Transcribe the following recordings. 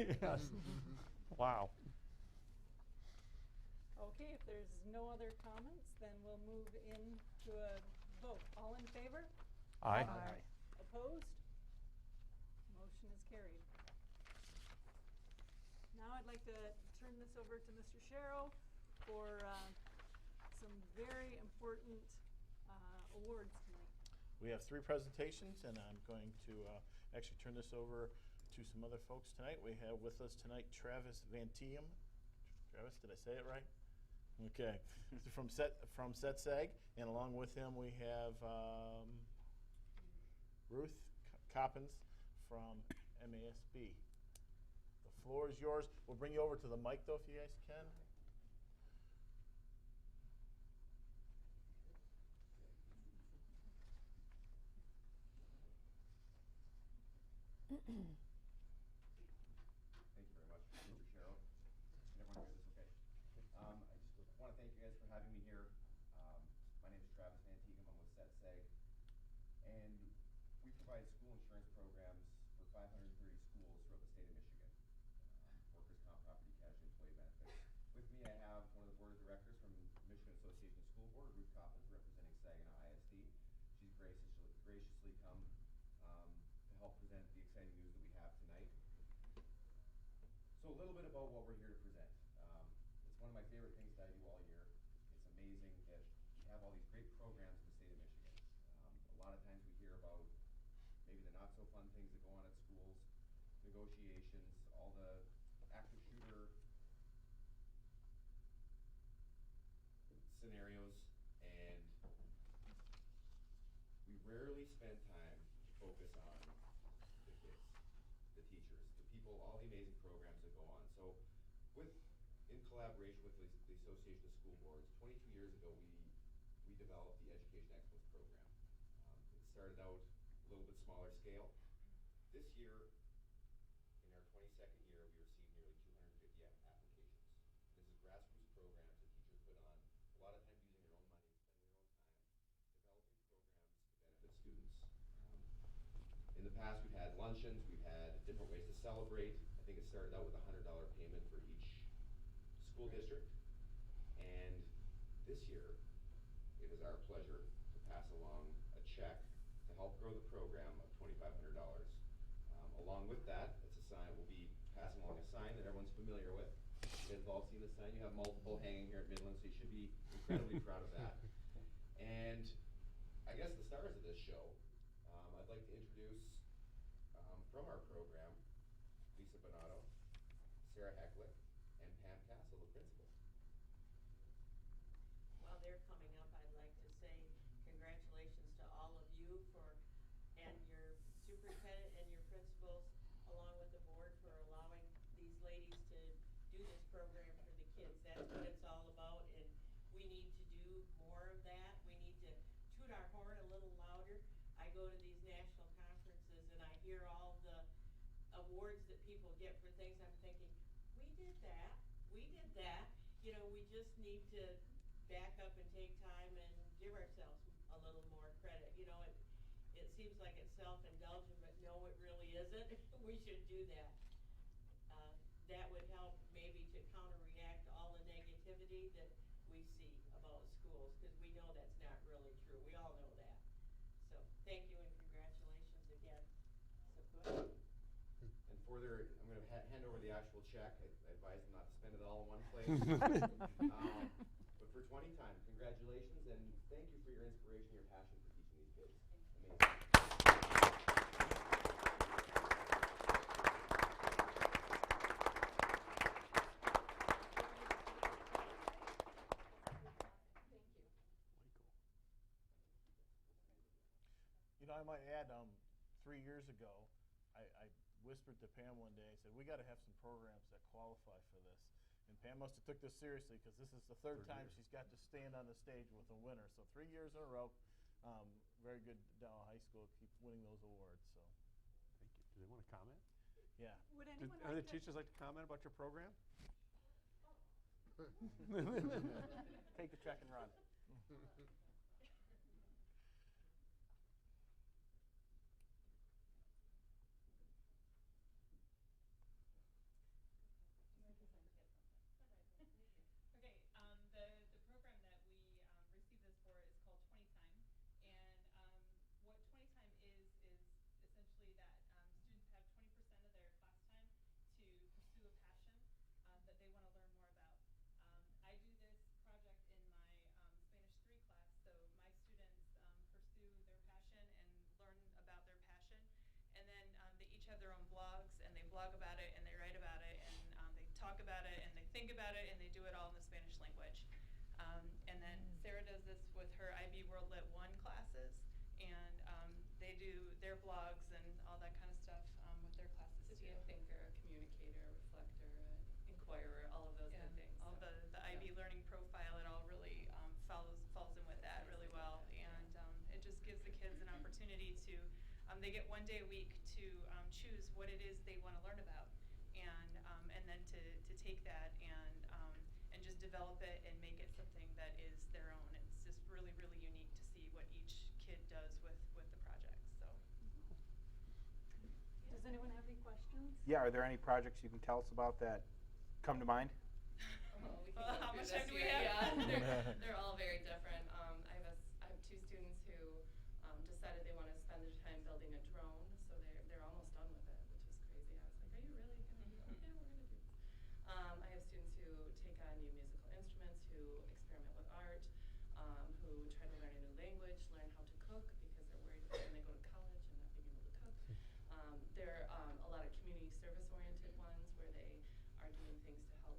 Yes. Wow. Okay, if there's no other comments, then we'll move into a vote. All in favor? Aye. Aye. Opposed? Motion is carried. Now I'd like to turn this over to Mr. Sharrow for some very important awards tonight. We have 3 presentations, and I'm going to actually turn this over to some other folks tonight. We have with us tonight Travis Van Tiem. Travis, did I say it right? Okay. from SETSAG, and along with him we have Ruth Coppins from MASB. The floor is yours. We'll bring you over to the mic, though, if you guys can. Thank you very much, Mr. Sharrow. Can everyone hear this okay? I just want to thank you guys for having me here. My name is Travis Van Tiem. I'm with SETSAG. And we provide school insurance programs for 530 schools throughout the state of Michigan. Workers' comp, property, casualty, employee benefits. With me, I have one of the board of directors from Michigan Association of School Board, Ruth Coppins, representing Saginaw ISD. She's graciously come to help present the exciting news that we have tonight. So a little bit about what we're here to present. It's one of my favorite things that I do all year. It's amazing that we have all these great programs in the state of Michigan. A lot of times we hear about maybe the not so fun things that go on at schools, negotiations, all the active shooter scenarios, and we rarely spend time to focus on the kids, the teachers, the people, all the amazing programs that go on. So in collaboration with the Association of School Boards, 22 years ago we developed the Education Excellence Program. It started out a little bit smaller scale. This year, in our 22nd year, we received nearly 250 applications. This is grassroots programs that teachers put on, a lot of times using their own money, spending their own time, developing programs to benefit students. In the past, we've had luncheons, we've had different ways to celebrate. I think it started out with a $100 payment for each school district. And this year, it is our pleasure to pass along a check to help grow the program of $2,500. Along with that, it's a sign. We'll be passing along a sign that everyone's familiar with. You guys have all seen the sign. You have multiple hanging here at Midland, so you should be incredibly proud of that. And I guess the stars of this show, I'd like to introduce from our program, Lisa Bonato, Sarah Hecklick, and Pam Castle, the principal. While they're coming up, I'd like to say congratulations to all of you and your superintendent and your principals, along with the board, for allowing these ladies to do this program for the kids. That's what it's all about, and we need to do more of that. We need to toot our horn a little louder. I go to these national conferences and I hear all the awards that people get for things. I'm thinking, we did that. You know, we just need to back up and take time and give ourselves a little more credit. You know, it seems like it's self-indulgent, but no, it really isn't. We should do that. That would help maybe to counter-react to all the negativity that we see about schools, because we know that's not really true. We all know that. So thank you and congratulations again. So good. And further, I'm going to hand over the actual check. I advise them not to spend it all in one place. But for 20 times, congratulations, and thank you for your inspiration, your passion for teaching these kids. Amazing. You know, I might add, 3 years ago, I whispered to Pam one day, I said, we got to have some programs that qualify for this. And Pam must have took this seriously, because this is the third time she's got to stand on the stage with a winner. So 3 years in a row. Very good down High School. Keep winning those awards. So Thank you. Do they want to comment? yeah. Would anyone Are like the to? teachers like to comment about your program? Take the check and run. think about it, and they do it all in the Spanish language. And then Sarah does this with her IB World Lit 1 classes, and they do their blogs and all that kind of stuff with their classes To too. be a thinker, a communicator, a reflector, an inquirer, all of those Yeah, good things. all so, the IB learning profile, it all really falls in with that really well, and it just gives the kids an opportunity to, they get 1 day a week to choose what it is they want to learn about, and then to take that and just develop it and make it something that is their own. It's just really, really unique to see what each kid does with the project. So. Does anyone have any questions? Yeah, are there any projects you can tell us about that come to mind? Well, we can Well, go how through much this time do we here. have? Yeah, they're all very different. I have 2 students who decided they want to spend their time building a drone, so they're almost done with it, which is crazy. I was like, are you really going to do it? Yeah, we're going to do this. I have students who take on new musical instruments, who experiment with art, who try to learn a new language, learn how to cook because they're worried about when they go to college and not being able to cook. There are a lot of community service-oriented ones where they are doing things to help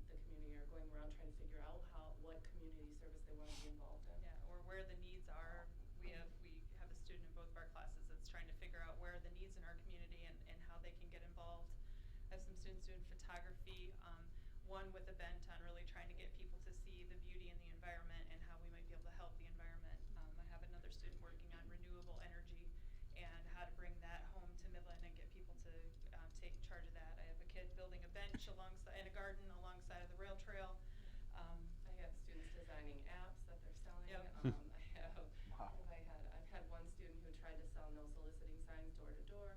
the community, or going around trying to figure out what community service they want to be involved in. Yeah, or where the needs are. We have a student in both of our classes that's trying to figure out where are the needs in our community and how they can get involved. I have some students doing photography, one with a bent on really trying to get people to see the beauty in the environment and how we might be able to help the environment. I have another student working on renewable energy and how to bring that home to Midland and get people to take charge of that. I have a kid building a bench alongside in a garden alongside of the rail trail. I have students designing apps that they're selling. Yep. I've had one student who tried to sell no soliciting signs door to door.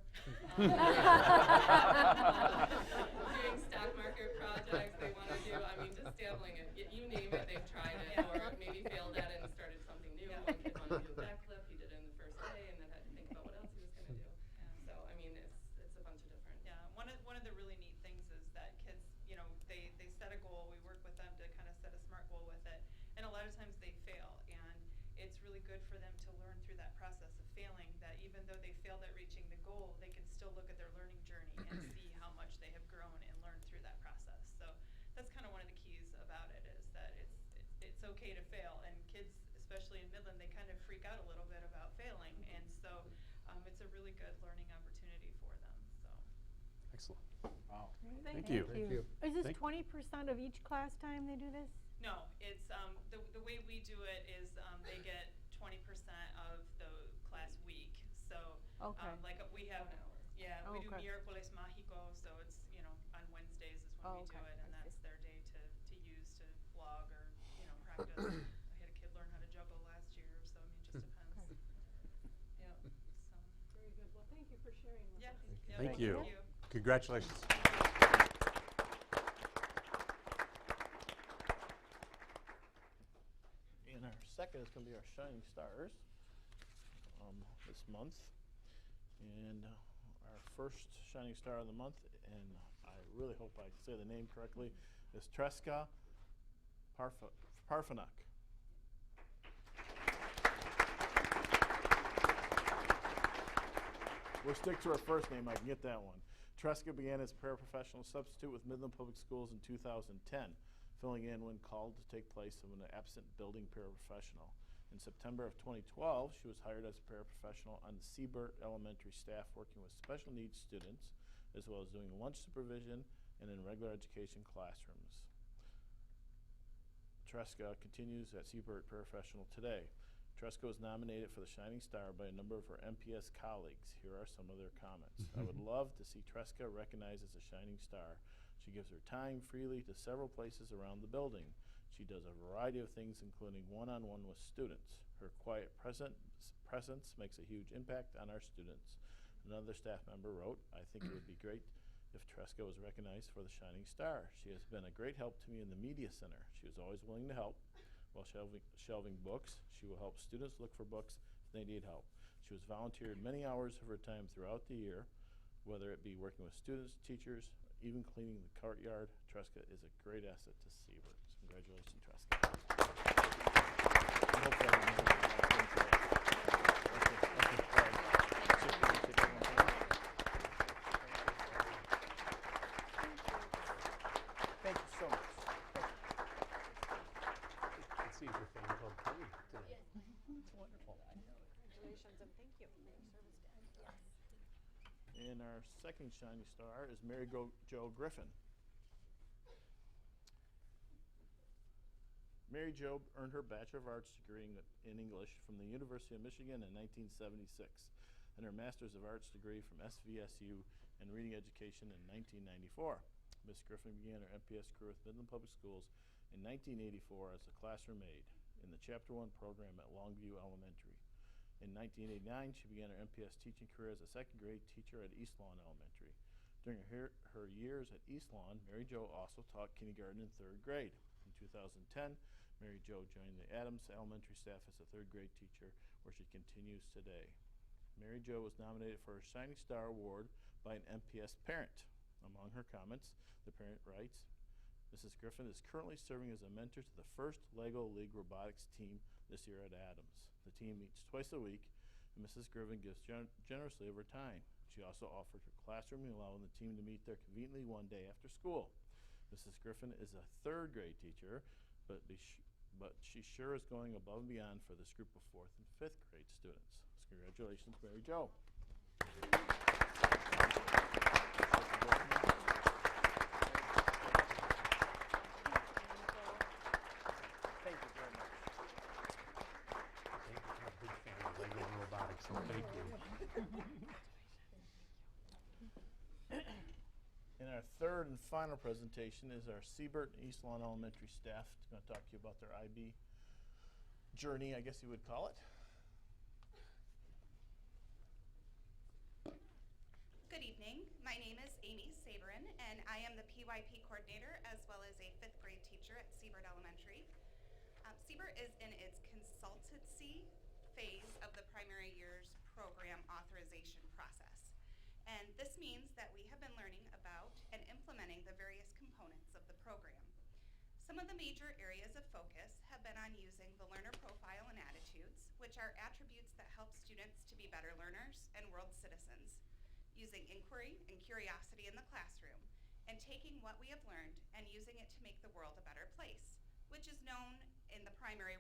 Doing stock market projects they want to do. I mean, just dabbling it. You name it, they've tried it, or maybe failed at it and started something new. Yeah. One kid wanted to do a backflip. He did it in the first day, and then had to think about what else he was going to do. So I mean, it's a bunch of different. Yeah, one of the really neat things is that kids, they set a goal. We work with them to kind of set a SMART goal with it, and a lot of times they fail, and it's really good for them to learn through that process of failing. That even though they failed at reaching the goal, they can still look at their learning journey and see how much they have grown and learned through that process. So that's kind of one of the keys about it, is that it's okay to fail, and kids, especially in Midland, they kind of freak out a little bit about failing, and so it's a really good learning opportunity for them. So. Excellent. Wow. Thank you. Is this Thank- 20% of each class time they do this? No, it's the way we do it is they get 20% of the class week. So Okay. like we have 1 hour. yeah, we do Okay. Miércoles Mágico, so it's on Wednesdays is when we do Okay, it, and I that's see. their day to use to vlog or practice. I had a kid learn how to juggle last year, so I mean it just depends. Yep. So Very good. Well, thank you for sharing with yeah. us. Yeah, Thank you. Thank you. Congratulations. And our second is going to be our Shining Stars this month. And our first Shining Star of the month, and I really hope I say the name correctly, is Treska Parfanak. We'll stick to her first name, I can get that one. Treska began as a paraprofessional substitute with Midland Public Schools in 2010, filling in when called to take place of an absent building paraprofessional. In September of 2012, she was hired as a paraprofessional on the Seabert Elementary staff, working with special needs students, as well as doing lunch supervision and in regular education classrooms. Treska continues at Seabert Paraprofessional today. Treska was nominated for the Shining Star by a number of her MPS colleagues. Here are some of their comments. I would love to see Treska recognized as a Shining Star. She gives her time freely to several places around the building. She does a variety of things, including one-on-one with students. Her quiet presence makes a huge impact on our students. Another staff member wrote, I think it would be great if Treska was recognized for the Shining Star. She has been a great help to me in the media center. She is always willing to help. While shelving books, she will help students look for books if they need help. She has volunteered many hours of her time throughout the year, whether it be working with students, teachers, even cleaning the courtyard. Treska is a great asset to Seabert. Congratulations, Treska. I hope that was maybe the last one today. Thank you so much. our second shining star is Mary Jo Griffin. Mary Jo earned her Bachelor of Arts degree in English from the University of Michigan in 1976 and her Master's of Arts degree from SVSU in Reading Education in 1994. Miss Griffin began her MPS career with Midland Public Schools in 1984 as a classroom aide in the Chapter 1 program at Longview Elementary. In 1989, she began her MPS teaching career as a second grade teacher at East Lawn Elementary. During her years at East Lawn, Mary Jo also taught kindergarten and third grade. In 2010, Mary Jo joined the Adams Elementary staff as a third grade teacher, where she continues today. Mary Jo was nominated for a Shining Star Award by an MPS parent. Among her comments, the parent writes, Mrs. Griffin is currently serving as a mentor to the first LEGO League robotics team this year at Adams. The team meets twice a week, and Mrs. Griffin gives generously of her time. She also offered her classroom meal, allowing the team to meet there conveniently one day after school. Mrs. Griffin is a third grade teacher, but she sure is going above and beyond for this group of fourth and fifth grade students. So congratulations, Mary Jo. Thank you very much. I'm a big fan of Lego robotics, so thank you. And our third and final presentation is our Siebert and East Lawn Elementary staff. It's going to talk to you about their IB journey, I guess you would call it. Good evening. My name is Amy Saberin, and I am the PYP coordinator as well as a fifth grade teacher at Siebert Elementary. Siebert is in its consultancy phase of the primary year's program authorization process. And this means that we have been learning about and implementing the various components of the program. Some of the major areas of focus have been on using the learner profile and attitudes, which are attributes that help students to be better learners and world citizens, using inquiry and curiosity in the classroom, and taking what we have learned and using it to make the world a better place, which is known in the primary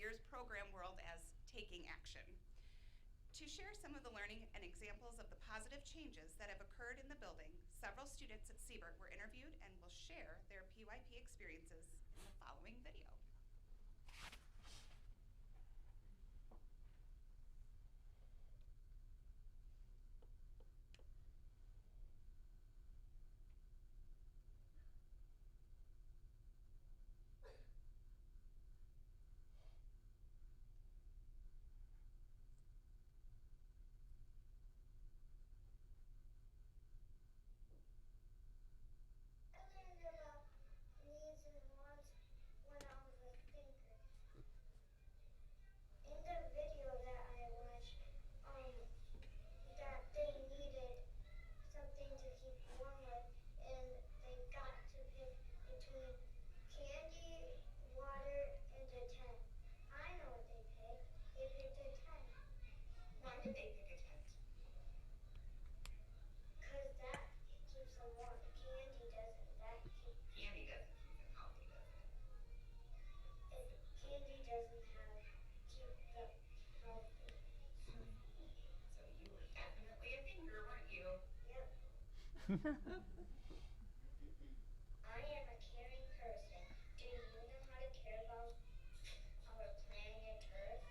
year's program world as taking action. To share some of the learning and examples of the positive changes that have occurred in the building, several students at Siebert were interviewed and will share their PYP experiences in the following video. I am a caring person. Do you know how to care about our planet Earth?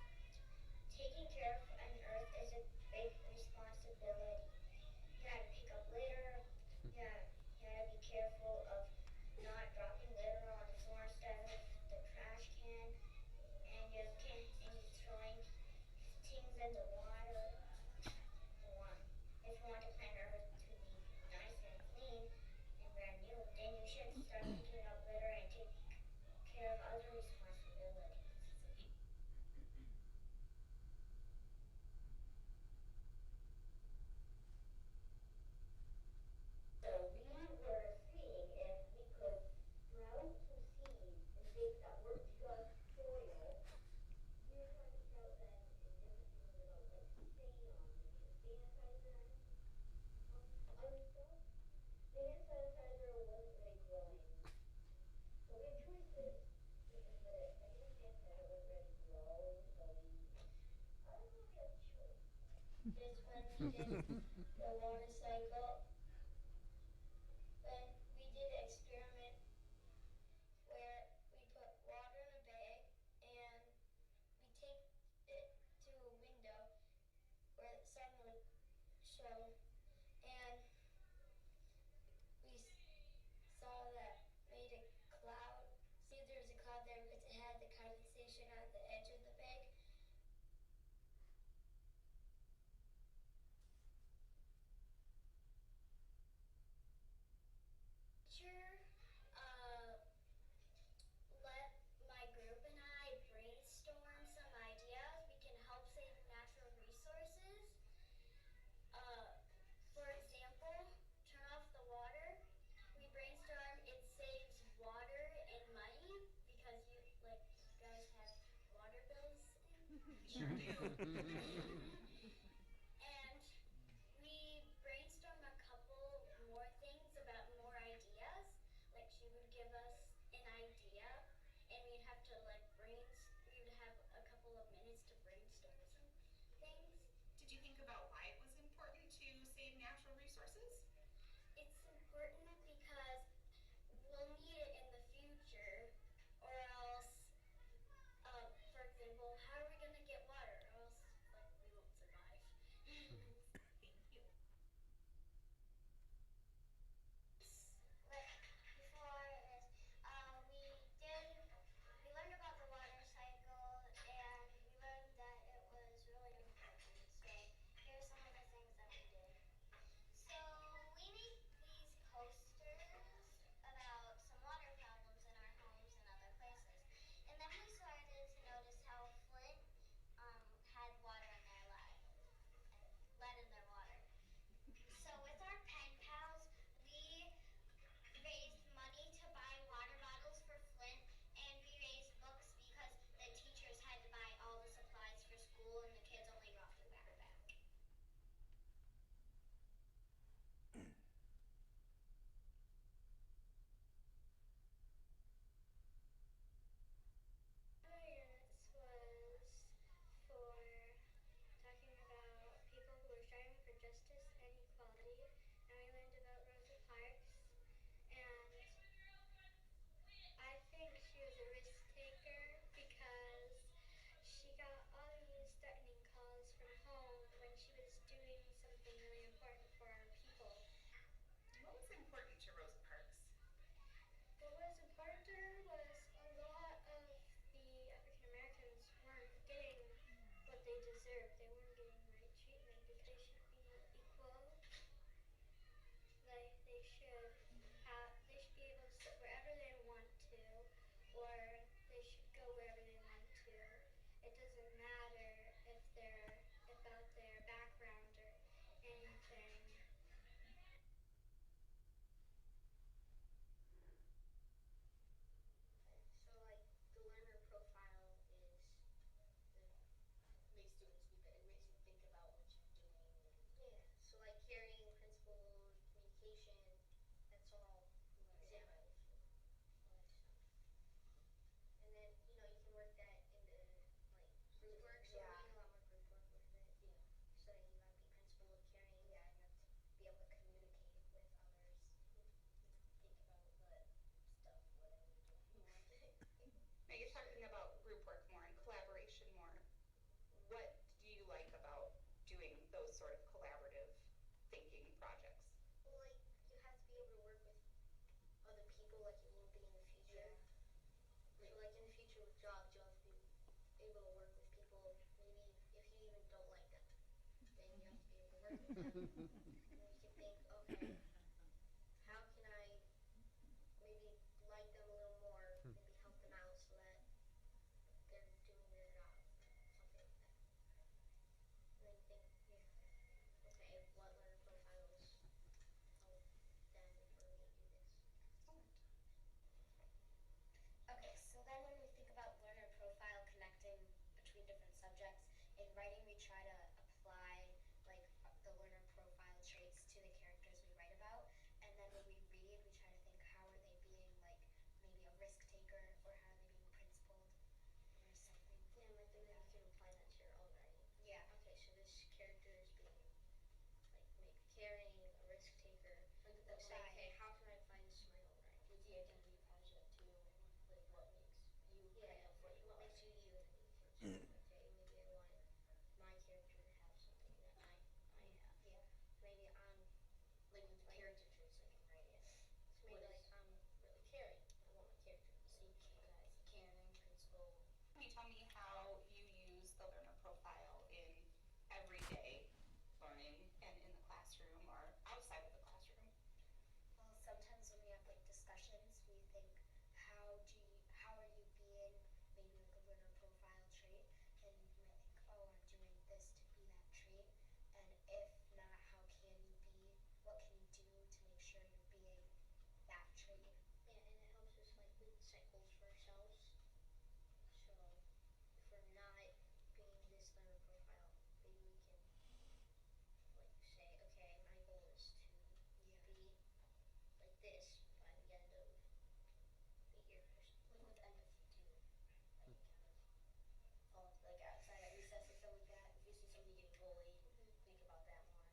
Taking care of an Earth is a big responsibility. You gotta pick up litter. You gotta be careful of not dropping litter on the floor instead of the trash can. And you're throwing things in the water. If you want to plan Earth to be nice and clean and brand new, then you should start picking up litter and take care of other responsibilities. So we were seeing if we could sprout some seeds in things that were just soil. We were trying to sprout them in different things about like sand, maybe a sanitizer. The hand sanitizer wasn't really growing. So we had choices, different is when we did the water cycle. When we did an experiment where we put water in a bag and we taped it to a window where the sun would show, and we saw that made a cloud. See, there was a cloud there because it had the condensation on the edge of the bag. Teacher let my group and I brainstorm some ideas. We can help save natural resources. For example, turn off the water. We brainstorm it saves water and money because you guys have water bills. Sure do. And we brainstormed a couple more things about more ideas. Like she would give us an idea and we'd have to we would have a couple of minutes to brainstorm some things. Did you think about why it was important to save natural resources? It's important because we'll need it in the future, or else, for example, how are we going to get water? Or else, we won't survive. Thank you. Before this, we learned about the water cycle, and we learned that it was really important. So here are some of the things that we did. So we made these posters about some water problems in our homes and other places. And then we started to notice how Flint had water in their lead in their water. So with our pen pals, we raised money to buy water bottles for Flint, and we raised books because the teachers had to buy all the supplies for school and the kids only brought their backpack. Units was for talking about people who were striving for justice and equality, and we learned about Rosa Parks. And I think she was a risk taker because she got all these threatening calls from home when she was doing something really important for our people. What was important to Rosa Parks? What was important to her was a lot of the African Americans weren't getting what they deserved. They weren't getting the right treatment because they should be equal. They should be able to sit wherever they want to, or they should go wherever they want to. It doesn't matter if they're about their background or anything. So the learner profile makes students it makes you think about what you're doing. Yeah. So carrying principles, communication, that's all examples. And then you can work that into group work. So we're doing a lot more group work with it. Yeah. So you want to be principled, caring. Yeah, you have to be able to communicate with others. Think about the stuff, whatever you want. Now you're talking about group work more and collaboration more. What do you like about doing those sort of collaborative thinking projects? Well, you have to be able to work with other people like you will be in the future. So in the future with jobs, you'll have to be able to work with people, maybe if you even don't like them, then you have to be able to work with them. And you can think, okay, how can I maybe like them a little more, maybe help them out so that they're doing their job, something like that. And then think, okay, what learner profiles help them or me do this? Okay, so then when we think about learner profile connecting between different subjects, in writing we try to apply the learner profile traits to the characters we write about. Okay, maybe I want my character to have something that I have. Yeah. Maybe I'm like with the character traits I can write in. So maybe like I'm really caring. I want my character to be caring, principled. Can you tell me how you use the learner profile in everyday learning and in the classroom or outside of the classroom? Well, sometimes when we have like discussions, we think, how are you being maybe like a learner profile trait, and you might think, oh, I'm doing this to be that trait, and if not, how can you be? What can you do to make sure you're being that trait? Yeah, and it helps us like we set goals for ourselves. So if we're not being this learner profile, maybe we can like say, okay, my goal is to be like this by the end of the year. Like with empathy too. Like kind of fall into like outside at recess or something like that. If you see somebody getting bullied, think about that more.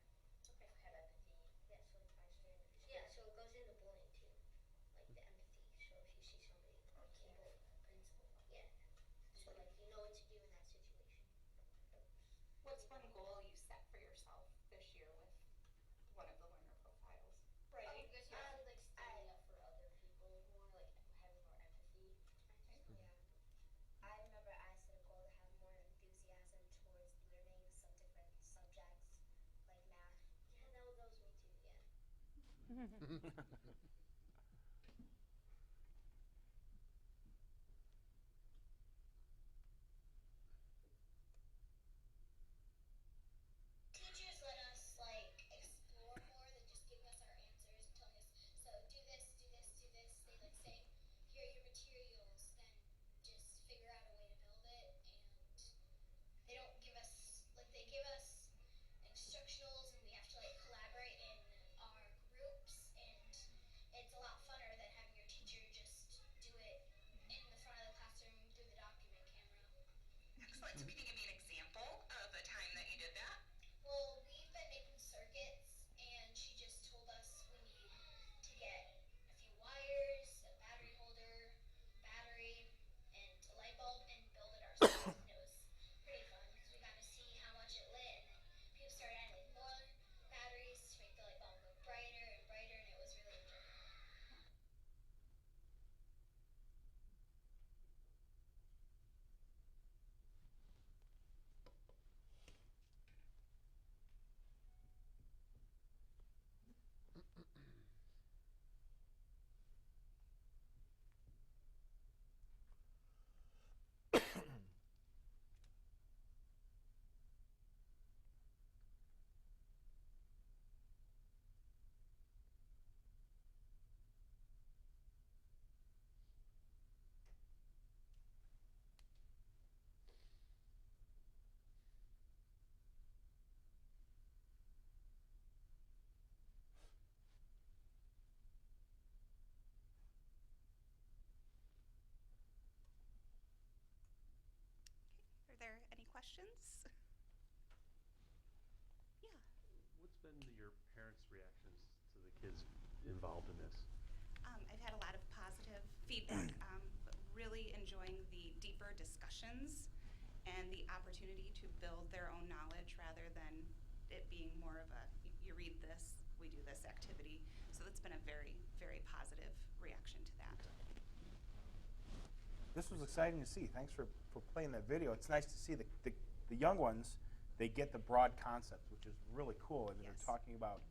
Okay. Have empathy. Yeah, so like bystanders. Yeah, so it goes into bullying too. Like the empathy. So if you see somebody like being bullied, principle. Yeah. So like you know what to do in that situation. What's one goal you set for yourself this year with one of the learner profiles? Right. Like standing up for other people more, like having more empathy. Yeah. I remember I set a goal to have more enthusiasm towards learning some different subjects, like math. Yeah, that was me too, yeah. Teachers let us like explore more than just giving us our answers and telling us, so do this, do this, do this. They like say, here are your materials, then just figure out a way to build it. And they don't give us like they give us instructionals, and we have to like collaborate in our groups, and it's a lot funner than having your teacher just do it in the front of the classroom through the document camera. Excellent. So can you give me an example of a time that you did that? Well, we've been making circuits, and she just told us we need to get a few wires, a battery holder, battery, and a light bulb, and build it ourselves. And it was pretty fun because we got to see how much it lit, and then people started adding like more batteries to make the light bulb go brighter and brighter, and it was really enjoyable. Are there any questions? Yeah. What's been your parents' reactions to the kids involved in this? I've had a lot of positive feedback, but really enjoying the deeper discussions and the opportunity to build their own knowledge rather than it being more of a, you read this, we do this activity. So that's been a very, very positive reaction to that. This was exciting to see. Thanks for playing that video. It's nice to see the young ones, they get the broad concepts, which is really cool. And Yes. they're talking about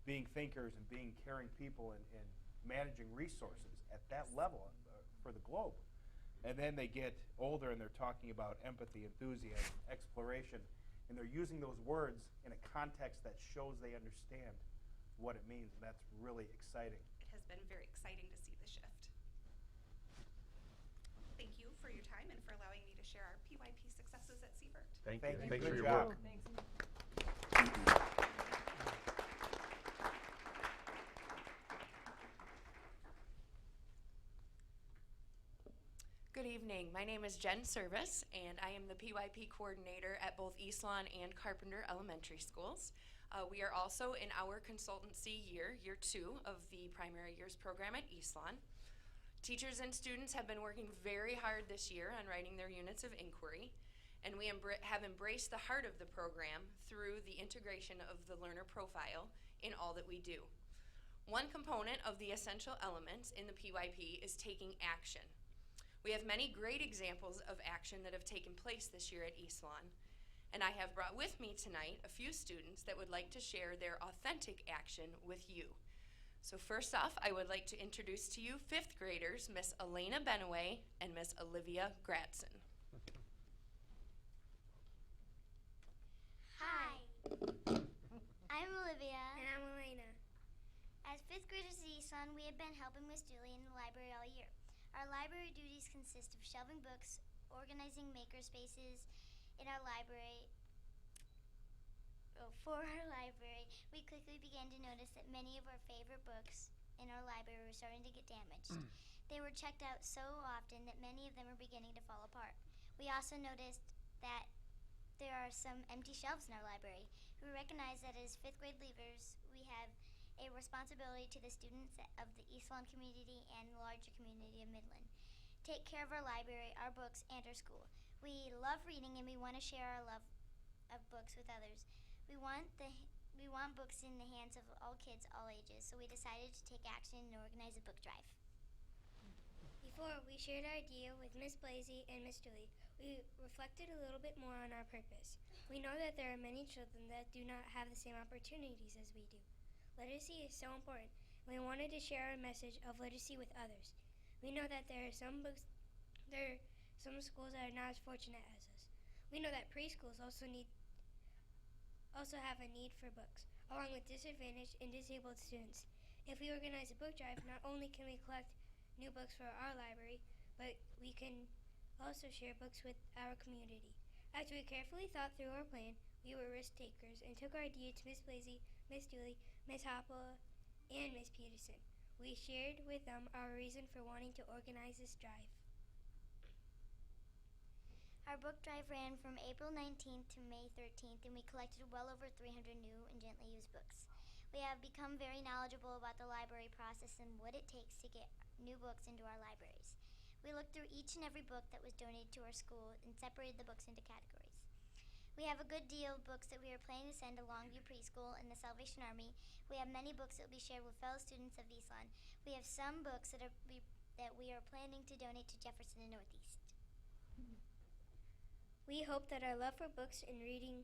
being thinkers and being caring people and managing resources at that level for the globe. And then they get older and they're talking about empathy, enthusiasm, exploration, and they're using those words in a context that shows they understand what it means. And that's really exciting. It has been very exciting to see the shift. Thank you for your time and for allowing me to share our PYP successes at Siebert. Thank Thank you. you. Thanks Good for your job. work. Thanks. Good evening. My name is Jen Service, and I am the PYP coordinator at both East Lawn and Carpenter Elementary Schools. We are also in our consultancy year 2 of the primary years program at East Lawn. Teachers and students have been working very hard this year on writing their units of inquiry, and we have embraced the heart of the program through the integration of the learner profile in all that we do. One component of the essential elements in the PYP is taking action. We have many great examples of action that have taken place this year at East Lawn, and I have brought with me tonight a few students that would like to share their authentic action with you. So first off, I would like to introduce to you 5th graders, Miss Elena Benaway and Miss Olivia Gratson. Hi, I'm Olivia. And I'm Elena. As 5th graders at East Lawn, we have been helping Miss Julie in the library all year. Our library duties consist of shelving books, organizing maker spaces in our library. For our library, we quickly began to notice that many of our favorite books in our library were starting to get damaged. They were checked out so often that many of them were beginning to fall apart. We also noticed that there are some empty shelves in our library. We recognize that as 5th grade leaders, we have a responsibility to the students of the East Lawn community and the larger community of Midland. Take care of our library, our books, and our school. We love reading and we want to share our love of books with others. We want books in the hands of all kids, all ages, so we decided to take action and organize a book drive. Before we shared our idea with Miss Blasey and Miss Julie, we reflected a little bit more on our purpose. We know that there are many children that do not have the same opportunities as we do. Literacy is so important, and we wanted to share our message of literacy with others. We know that there are some schools that are not as fortunate as us. We know that preschools also have a need for books, along with disadvantaged and disabled students. If we organize a book drive, not only can we collect new books for our library, but we can also share books with our community. After we carefully thought through our plan, we were risk takers and took our idea to Miss Blasey, Miss Dooley, Miss Hopple, and Miss Peterson. We shared with them our reason for wanting to organize this drive. Our book drive ran from April 19th to May 13th, and we collected well over 300 new and gently used books. We have become very knowledgeable about the library process and what it takes to get new books into our libraries. We looked through each and every book that was donated to our school and separated the books into categories. We have a good deal of books that we are planning to send to Longview Preschool and the Salvation Army. We have many books that will be shared with fellow students of East Lawn. We have some books that we are planning to donate to Jefferson and Northeast. We hope that our love for books and reading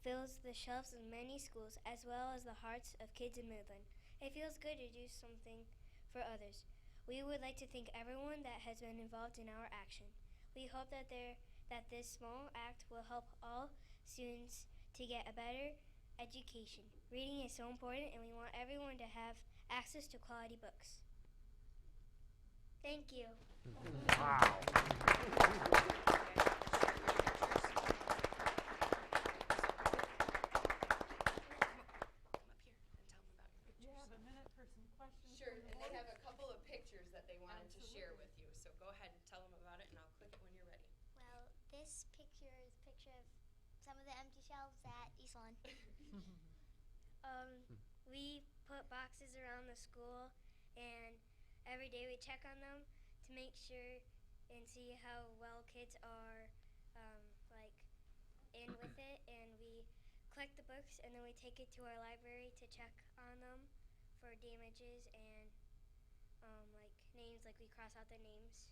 fills the shelves of many schools as well as the hearts of kids in Midland. It feels good to do something for others. We would like to thank everyone that has been involved in our action. We hope that this small act will help all students to get a better education. Reading is so important, and we want everyone to have access to quality books. Thank you. Wow. Do you have a minute for some questions? Sure, from the and they board? have a couple of pictures that they wanted to share Absolutely. with you. So go ahead and tell them about it, and I'll click it when you're ready. Well, this picture is a picture of some of the empty shelves at East Lawn. We put boxes around the school, and every day we check on them to make sure and see how well kids are in with it, and we collect the books, and then we take it to our library to check on them for damages and names, like we cross out their names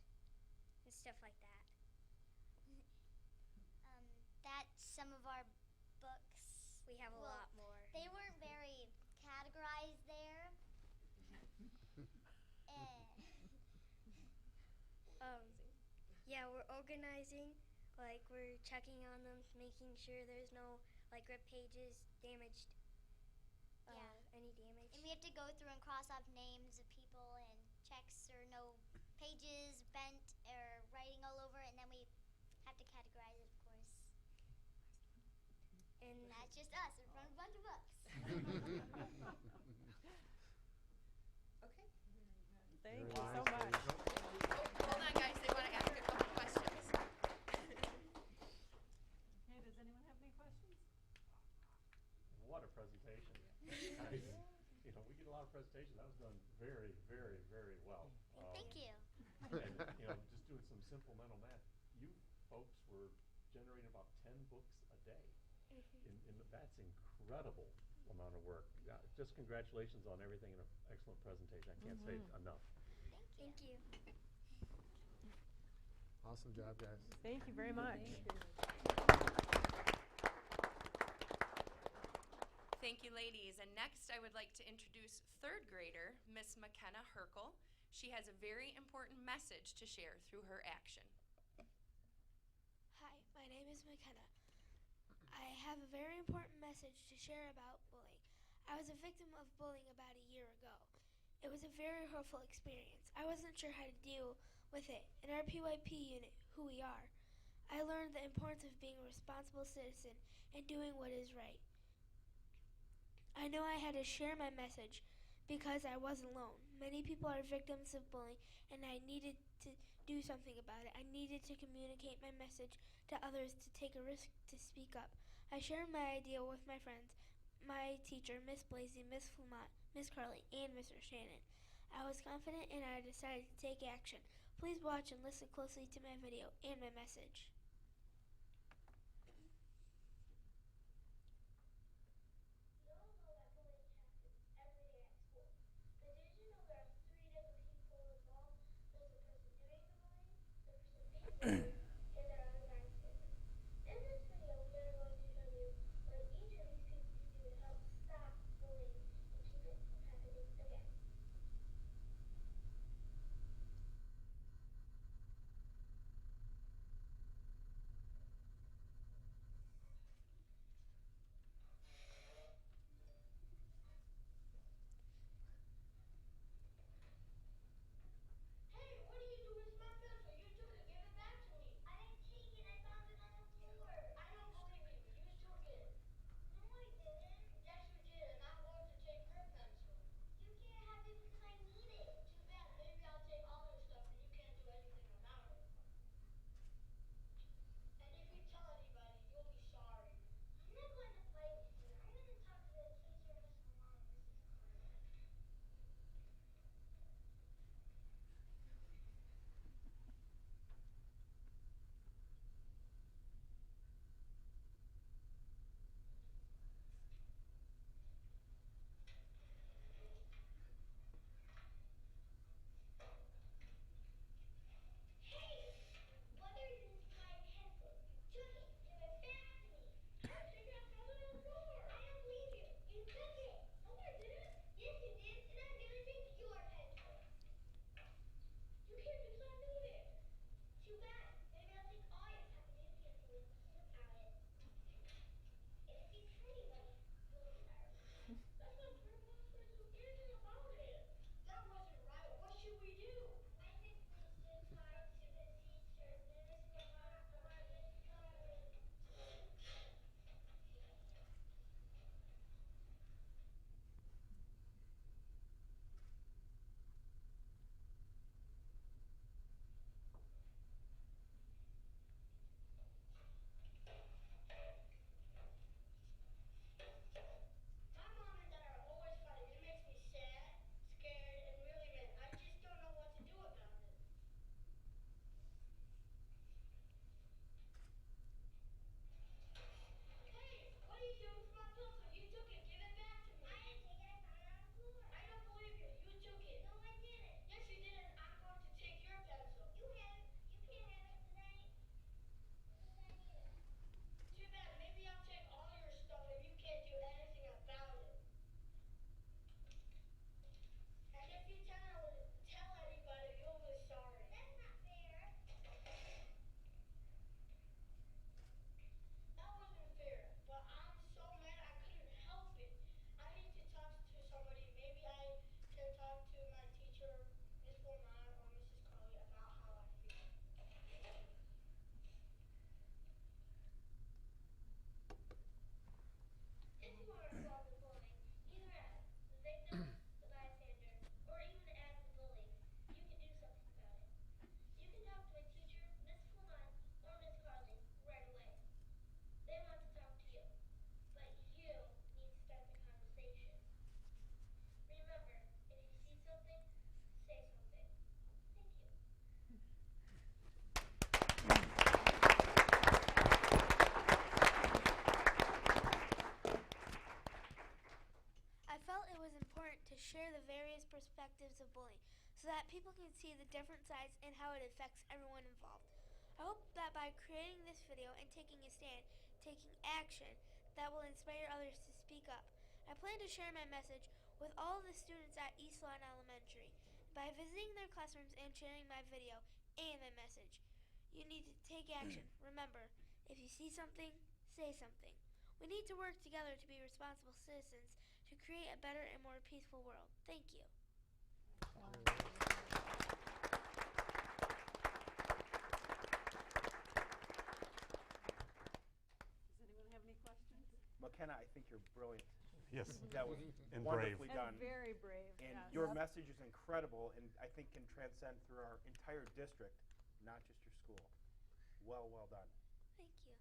and stuff like that. That's some of our books. We have a lot more. They weren't very categorized there. Yeah, we're organizing, we're checking on them, making sure there's no ripped pages, damaged, any damage. And we have to go through and cross off names of people and checks or no pages bent or writing all over it, and then we have to categorize it, of course. And that's just us in front of a bunch of books. Okay. Thank Very you so nice, much. there you go. Hold on, guys. They want to ask a couple questions. Okay, does anyone have any questions? What a presentation. You know, we get a lot of presentations. That was done very, very, very well. Thank you. And, you know, just doing some simple mental math, you folks were generating about 10 books a day. That's incredible amount of work. Yeah, just congratulations on everything and an excellent presentation. I can't say it enough. Thank you. Awesome job, guys. Thank you very much. Thank you, ladies. And next, I would like to introduce third grader, Miss McKenna Herkel. She has a very important message to share through her action. Hi, my name is McKenna. I have a very important message to share about bullying. I was a victim of bullying about a year ago. It was a very hurtful experience. I wasn't sure how to deal with it. In our PYP unit, who we are, I learned the importance of being a responsible citizen and doing what is right. I know I had to share my message because I wasn't alone. Many people are victims of bullying, and I needed to do something about it. I needed to communicate my message to others, to take a risk, to speak up. I shared my idea with my friends, my teacher, Miss Blasey, Miss Flamont, Miss Carly, and Mr. Shannon. I was confident, and I decided to take action. Please watch and listen closely to my video and my message. We all know that bullying happens every day at school. But did you know there are 3 different people involved? There's the person doing the bullying, the person being bullied, and there are the bystanders. In this video, we are going to show you what each of these people can do to help stop bullying and keep it from happening again. Hey, what do you do with my pencil? You took it, give it back to me. that people can see the different sides and how it affects everyone involved. I hope that by creating this video and taking a stand, taking action, that will inspire others to speak up. I plan to share my message with all of the students at East Lawn Elementary by visiting their classrooms and sharing my video and my message. You need to take action. Remember, if you see something, say something. We need to work together to be responsible citizens to create a better and more peaceful world. Thank you. Does anyone have any questions? McKenna, I think you're brilliant. Yes. That was And brave. wonderfully And done. very brave, And yes. your message is incredible, and I think can transcend through our entire district, not just your school. Well done. Thank you.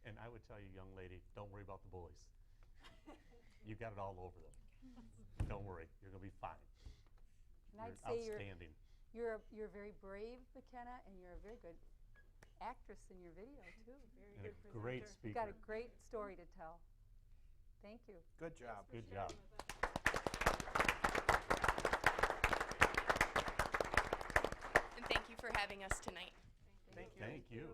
And I would tell you, young lady, don't worry about the bullies. You got it all over them. Don't worry, you're gonna be fine. And I'd You're say outstanding. you're very brave, McKenna, and you're a very good actress in your video too. Very And good a great presenter. You've got a great story to tell. Thank you. Good job. Good job. And thank you for having us tonight. Thank you. Thank you.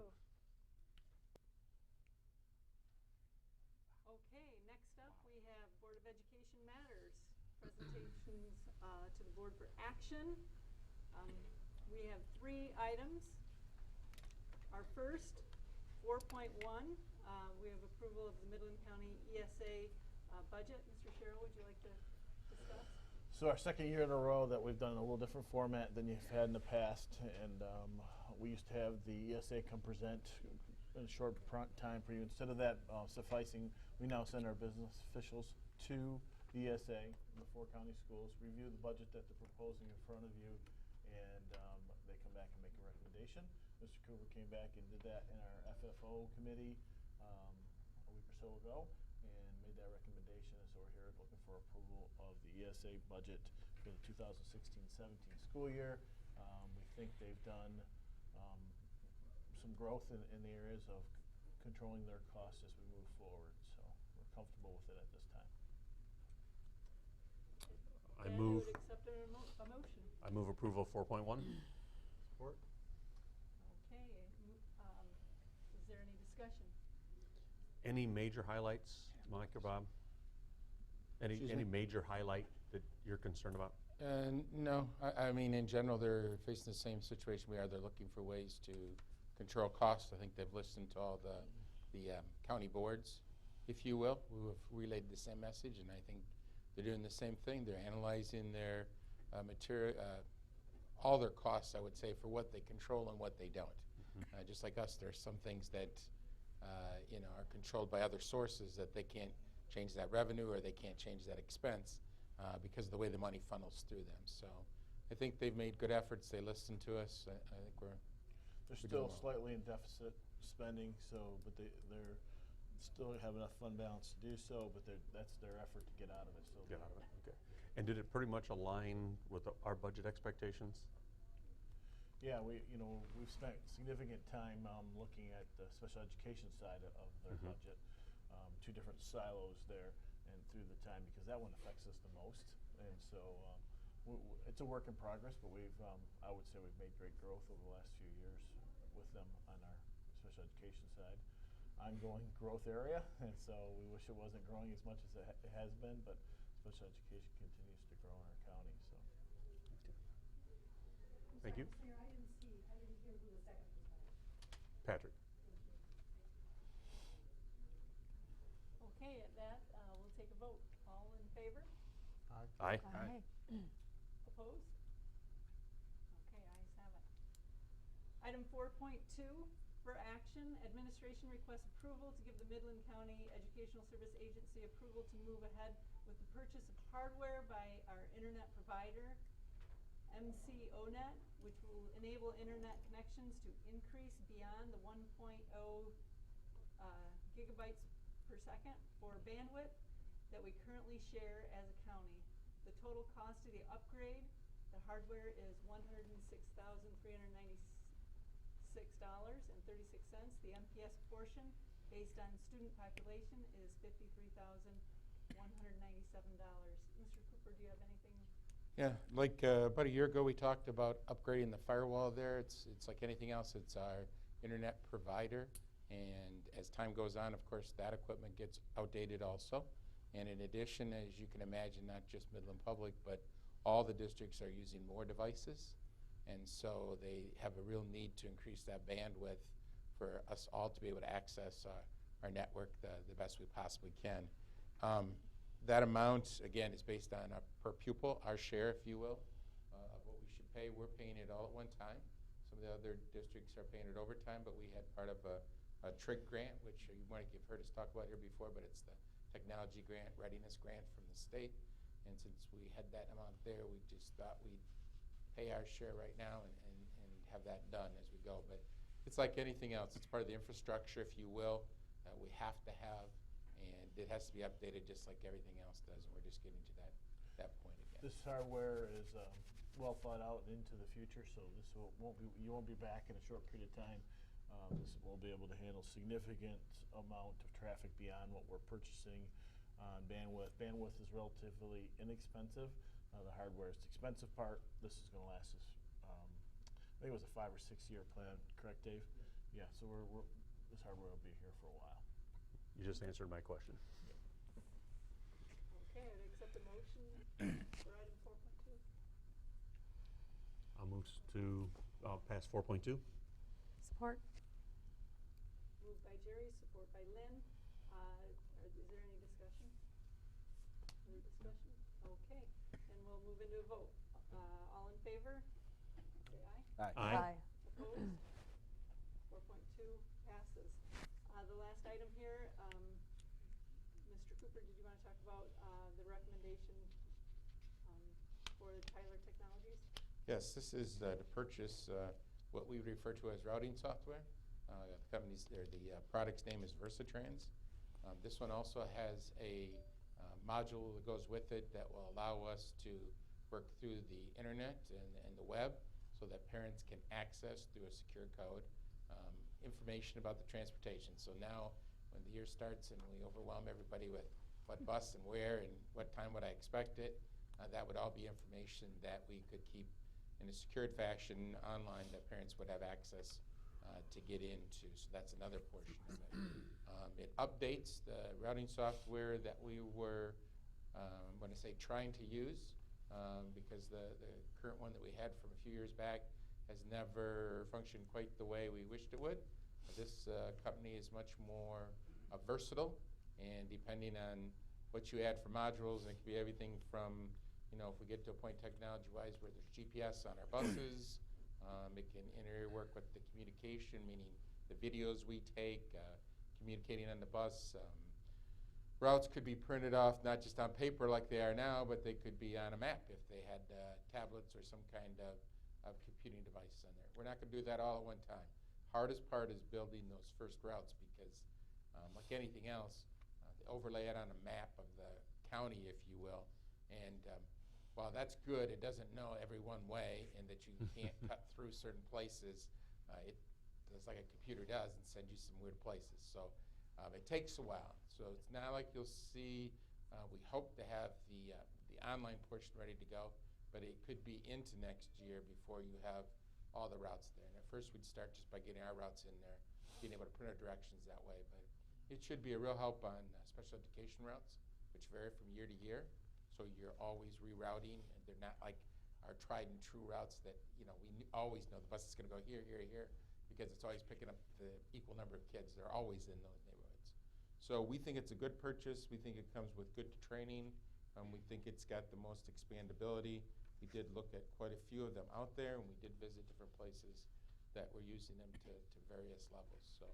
Okay, next up we have Board of Education Matters, presentations to the board for action. We have 3 items. Our first, 4.1, we have approval of the Midland County ESA budget. Mr. Sherrill, would you like to discuss? So our second year in a row that we've done a little different format than you've had in the past, and we used to have the ESA come present in a short time for you. Instead of that sufficing, we now send our business officials to the ESA in the 4 county schools, review the budget that they're proposing in front of you, and they come back and make a recommendation. Mr. Cooper came back and did that in our FFO committee a week or so ago and made that recommendation. So we're here looking for approval of the ESA budget for the 2016-17 school year. We think they've done some growth in the areas of controlling their costs as we move forward. So we're comfortable with it at this time. I And move. would accept a motion. I move approval of 4.1. Support. Okay, is there any discussion? Any major highlights, Mike or Bob? Any major highlight that you're concerned about? No, I mean, in general, they're facing the same situation we are. They're looking for ways to control costs. I think they've listened to all the county boards, if you will, who have relayed the same message, and I think they're doing the same thing. They're analyzing their material, all their costs, I would say, for what they control and what they don't. Just like us, there are some things that are controlled by other sources that they can't change that revenue or they can't change that expense because of the way the money funnels through them. So I think they've made good efforts. They listened to us. I think They're doing still well. slightly in deficit spending, but they're still have enough fund balance to do so, but that's their effort to get out of it. So Get out of it, okay. And did it pretty much align with our budget expectations? Yeah, we've spent significant time looking at the special education side of their budget, 2 different silos there, and through the time, because that one affects us the most. And so it's a work in progress, but I would say we've made great growth over the last few years with them on our special education side. Ongoing growth area, and so we wish it wasn't growing as much as it has been, but special education continues to grow in our county. So. Thank you. I didn't hear who the second was. Patrick. Okay, at that, we'll take a vote. All in favor? Aye. Aye. Opposed? Okay, ayes have it. Item 4.2 for action, administration requests approval to give the Midland County Educational Service Agency approval to move ahead with the purchase of hardware by our internet provider, MCONet, which will enable internet connections to increase beyond the 1.0 gigabytes per second for bandwidth that we currently share as a county. The total cost of the upgrade, the hardware is $106,396.36. The MPS portion, based on student population, is $53,197. Mr. Cooper, do you have anything Yeah, like about a year ago, we talked about upgrading the firewall there. It's like anything else. It's our internet provider. And as time goes on, of course, that equipment gets outdated also. And in addition, as you can imagine, not just Midland Public, but all the districts are using more devices. And so they have a real need to increase that bandwidth for us all to be able to access our network the best we possibly can. That amount, again, is based on a per pupil, our share, if you will, of what we should pay. We're paying it all at one time. Some of the other districts are paying it over time, but we had part of a TRIG grant, which you might have heard us talk about here before, but it's the technology grant, readiness grant from the state. And since we had that amount there, we just thought we'd pay our share right now and have that done as we go. But it's like anything else. It's part of the infrastructure, if you will, that we have to have. And it has to be updated just like everything else does, and we're just getting to that point again. This hardware is well thought out into the future, so this you won't be back in a short period of time. This will be able to handle significant amount of traffic beyond what we're purchasing on bandwidth. Bandwidth is relatively inexpensive. The hardware is the expensive part. This is going to last us, I think it was a 5 or 6 year plan, correct, Dave? Yeah, so this hardware will be here for a while. You just answered my question. Okay, I'd accept a motion for item 4.2. I'll move to pass 4.2. Support. Moved by Jerry, support by Lynn. Is there any discussion? Any discussion? Okay, then we'll move into a vote. All in favor? Say aye. Aye. Opposed? 4.2 passes. The last item here, Mr. Cooper, did you want to talk about the recommendation for the Tyler Technologies? Yes, this is to purchase what we refer to as routing software. The company's there, the product's name is Versatrans. This one also has a module that goes with it that will allow us to work through the internet and the web so that parents can access through a secure code information about the transportation. So now when the year starts and we overwhelm everybody with what bus and where and what time would I expect it, that would all be information that we could keep in a secured fashion online that parents would have access to get into. So that's another portion of it. It updates the routing software that we were, I'm going to say, trying to use because the current one that we had from a few years back has never functioned quite the way we wished it would. This company is much more versatile, and depending on what you add for modules, and it could be everything from, if we get to a point technology-wise where there's GPS on our buses, it can work with the communication, meaning the videos we take, communicating on the bus. Routes could be printed off not just on paper like they are now, but they could be on a map if they had tablets or some kind of computing devices on there. We're not going to do that all at one time. Hardest part is building those first routes because, like anything else, they overlay it on a map of the county, if you will. And while that's good, it doesn't know every one way and that you can't cut through certain places. It does like a computer does and send you some weird places. So it takes a while. So it's not like you'll see, we hope to have the online portion ready to go, but it could be into next year before you have all the routes there. And at first we'd start just by getting our routes in there, being able to print our directions that way. But it should be a real help on special education routes, which vary from year to year. So you're always rerouting, and they're not like our tried and true routes that, we always know the bus is going to go here, here, here, because it's always picking up the equal number of kids. They're always in those neighborhoods. So we think it's a good purchase. We think it comes with good training. We think it's got the most expandability. We did look at quite a few of them out there, and we did visit different places that were using them to various levels. So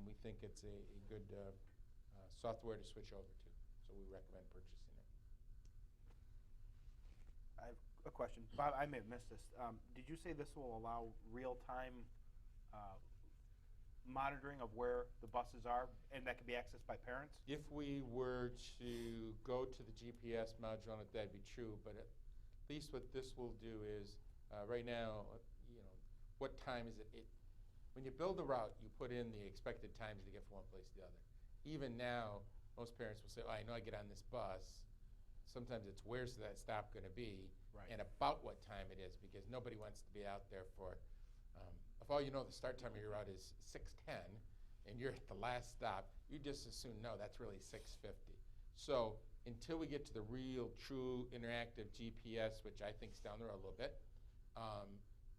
we think it's a good software to switch over to. So we recommend purchasing it. I have a question. Bob, I may have missed this. Did you say this will allow real-time monitoring of where the buses are, and that can be accessed by parents? If we were to go to the GPS module on it, that'd be true. But at least what this will do is, right now, what time is it? When you build a route, you put in the expected times to get from one place to the other. Even now, most parents will say, I know I get on this bus, sometimes it's where's that stop going to be Right. and about what time it is, because nobody wants to be out there for, if all you know the start time of your route is 6:10 and you're at the last stop, you just as soon know that's really 6:50. So until we get to the real, true interactive GPS, which I think is down the road a little bit,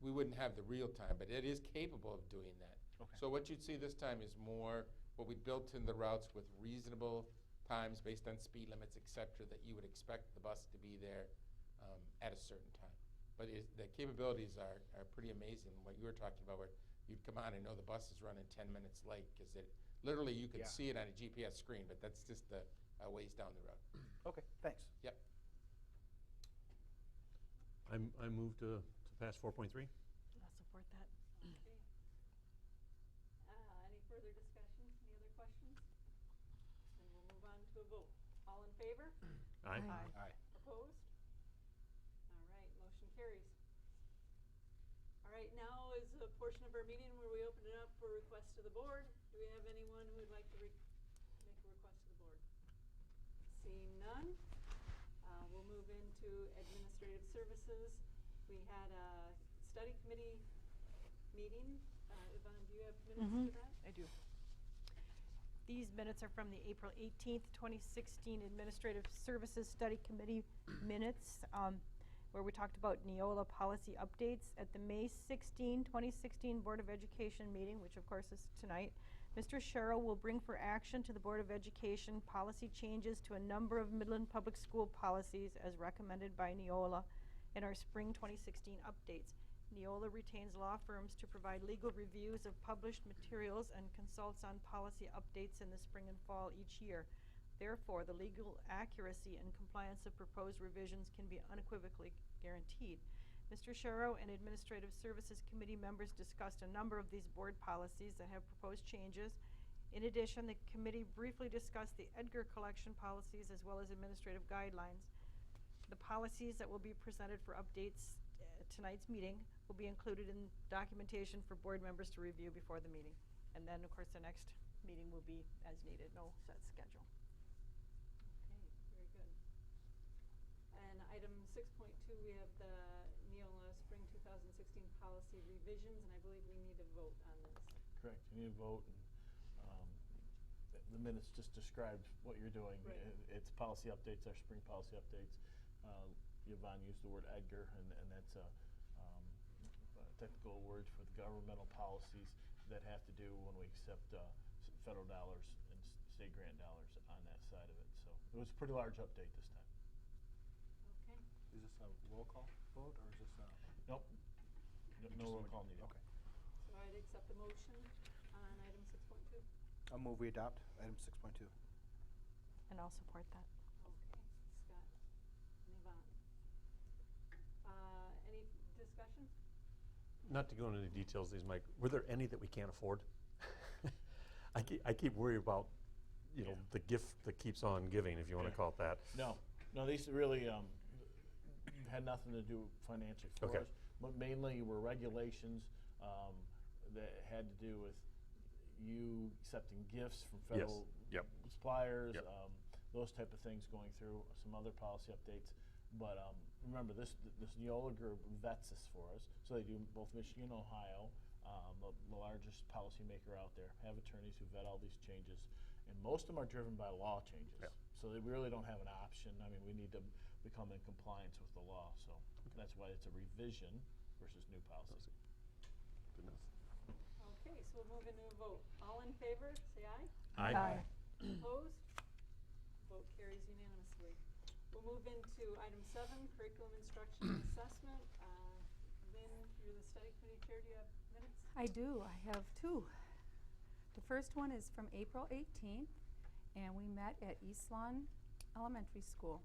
we wouldn't have the real time, but it is capable of doing that. Okay. So what you'd see this time is more what we built in the routes with reasonable times based on speed limits, et cetera, that you would expect the bus to be there at a certain time. But the capabilities are pretty amazing. What you were talking about, where you'd come on and know the bus is running 10 minutes late, because it literally you could Yeah. see it on a GPS screen, but that's just a ways down the road. Okay, thanks. Yep. I move to pass 4.3. I'll support that. Okay. Any further discussion? Any other questions? Then we'll move on to a vote. All in favor? Aye. Aye. Opposed? All right, motion carries. All right, now is a portion of our meeting where we open it up for requests to the board. Do we have anyone who would like to make a request to the board? Seeing none, we'll move into administrative services. We had a study committee meeting. Yvonne, do you have minutes for that? I do. These minutes are from the April 18th, 2016 Administrative Services Study Committee minutes, where we talked about Neola policy updates. At the May 16, 2016 Board of Education meeting, which of course is tonight, Mr. Sherrill will bring for action to the Board of Education policy changes to a number of Midland Public School policies as recommended by Neola in our spring 2016 updates. Neola retains law firms to provide legal reviews of published materials and consults on policy updates in the spring and fall each year. Therefore, the legal accuracy and compliance of proposed revisions can be unequivocally guaranteed. Mr. Sherrill and Administrative Services Committee members discussed a number of these board policies that have proposed changes. In addition, the committee briefly discussed the Edgar collection policies as well as administrative guidelines. The policies that will be presented for updates at tonight's meeting will be included in documentation for board members to review before the meeting. And then, of course, the next meeting will be as needed, no set schedule. Okay, very good. And item 6.2, we have the Neola Spring 2016 policy revisions, and I believe we need to vote on this. Correct, you need a vote, and the minutes just described what you're doing. Right. It's policy updates, our spring policy updates. Yvonne used the word Edgar, and that's a technical word for the governmental policies that have to do when we accept federal dollars and state grant dollars on that side of it. So it was a pretty large update this time. Okay. Is this a roll call vote, or is this a? Nope, no roll call needed. Okay. So I'd accept the motion on item 6.2. I'll move we adopt item 6.2. And I'll support that. Okay, Scott and Yvonne. Any discussion? Not to go into the details of these, Mike, were there any that we can't afford? I keep worrying about, the gift that keeps on giving, if you want to call it that. No, these really had nothing to do financially for Okay. us. But mainly were regulations that had to do with you accepting gifts from federal Yep. suppliers, Yep. those type of things going through, some other policy updates. But remember, this Neola group vets this for us. So they do both Michigan and Ohio, the largest policymaker out there, have attorneys who vet all these changes. And most of them are driven by law changes. Yeah. So they really don't have an option. I mean, we need to become in compliance with the law. So that's why it's a revision versus new policy. Good enough. Okay, so we'll move into a vote. All in favor, say aye. Aye. Opposed? Vote carries unanimously. We'll move into item 7, curriculum instruction and assessment. Lynn, you're the study committee chair. Do you have minutes? I do. I have two. The first one is from April 18th, and we met at East Lawn Elementary School.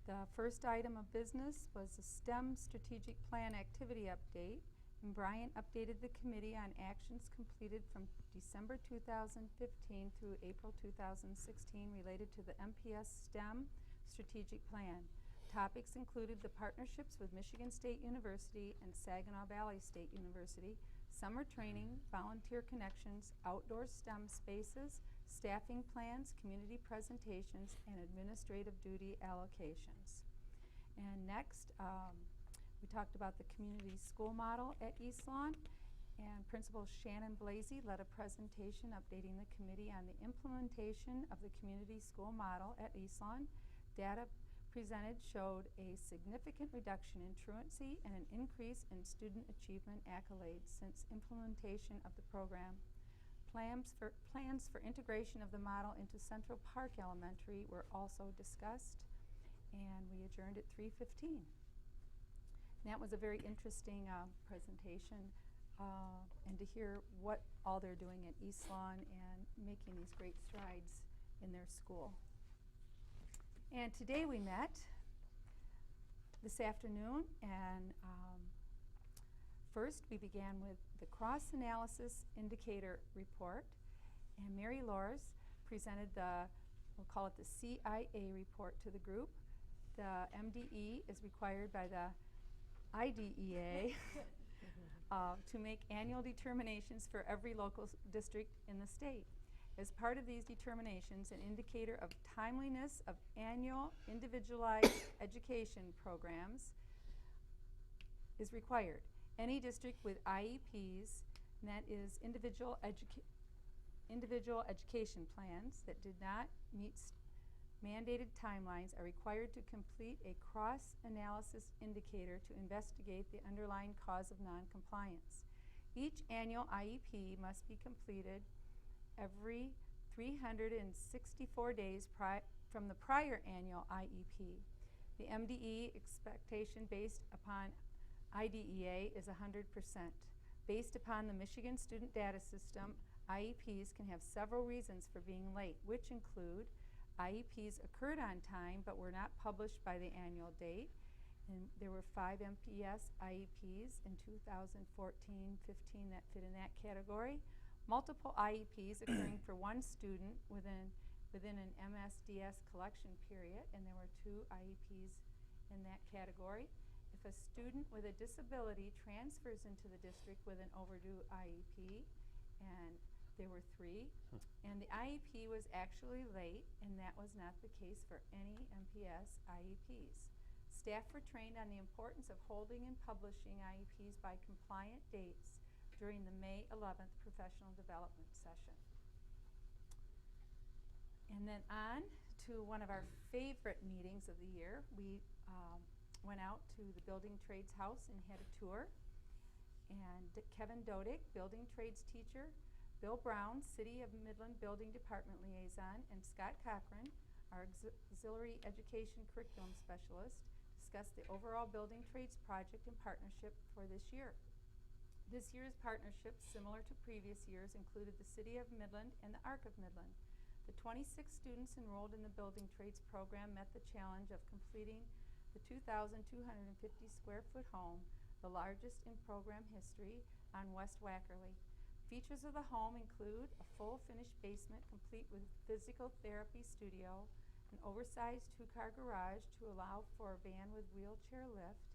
The first item of business was a STEM strategic plan activity update, and Brian updated the committee on actions completed from December 2015 through April 2016 related to the MPS STEM strategic plan. Topics included the partnerships with Michigan State University and Saginaw Valley State University, summer training, volunteer connections, outdoor STEM spaces, staffing plans, community presentations, and administrative duty allocations. And next, we talked about the community school model at East Lawn, and Principal Shannon Blasey led a presentation updating the committee on the implementation of the community school model at East Lawn. Data presented showed a significant reduction in truancy and an increase in student achievement accolades since implementation of the program. Plans for integration of the model into Central Park Elementary were also discussed, and we adjourned at 3:15. That was a very interesting presentation, and to hear what all they're doing at East Lawn and making these great strides in their school. And today we met this afternoon, and first we began with the cross-analysis indicator report, and Mary Lors presented we'll call it the CIA report to the group. The MDE is required by the IDEA to make annual determinations for every local district in the state. As part of these determinations, an indicator of timeliness of annual individualized education programs is required. Any district with IEPs, and that is individual education plans that did not meet mandated timelines, are required to complete a cross-analysis indicator to investigate the underlying cause of noncompliance. Each annual IEP must be completed every 364 days from the prior annual IEP. The MDE expectation based upon IDEA is 100%. Based upon the Michigan Student Data System, IEPs can have several reasons for being late, which include IEPs occurred on time but were not published by the annual date. And there were 5 MPS IEPs in 2014-15 that fit in that category. Multiple IEPs occurring for one student within an MSDS collection period, and there were 2 IEPs in that category. If a student with a disability transfers into the district with an overdue IEP, and there were 3, and the IEP was actually late, and that was not the case for any MPS IEPs. Staff were trained on the importance of holding and publishing IEPs by compliant dates during the May 11th professional development session. And then on to one of our favorite meetings of the year. We went out to the Building Trades House and had a tour. And Kevin Dodick, Building Trades teacher, Bill Brown, City of Midland Building Department Liaison, and Scott Cochran, our Auxiliary Education Curriculum Specialist, discussed the overall Building Trades project and partnership for this year. This year's partnership, similar to previous years, included the City of Midland and the Arc of Midland. The 26 students enrolled in the Building Trades program met the challenge of completing the 2,250 square foot home, the largest in program history, on West Wackerly. Features of the home include a full finished basement complete with physical therapy studio, an oversized 2-car garage to allow for a van with wheelchair lift,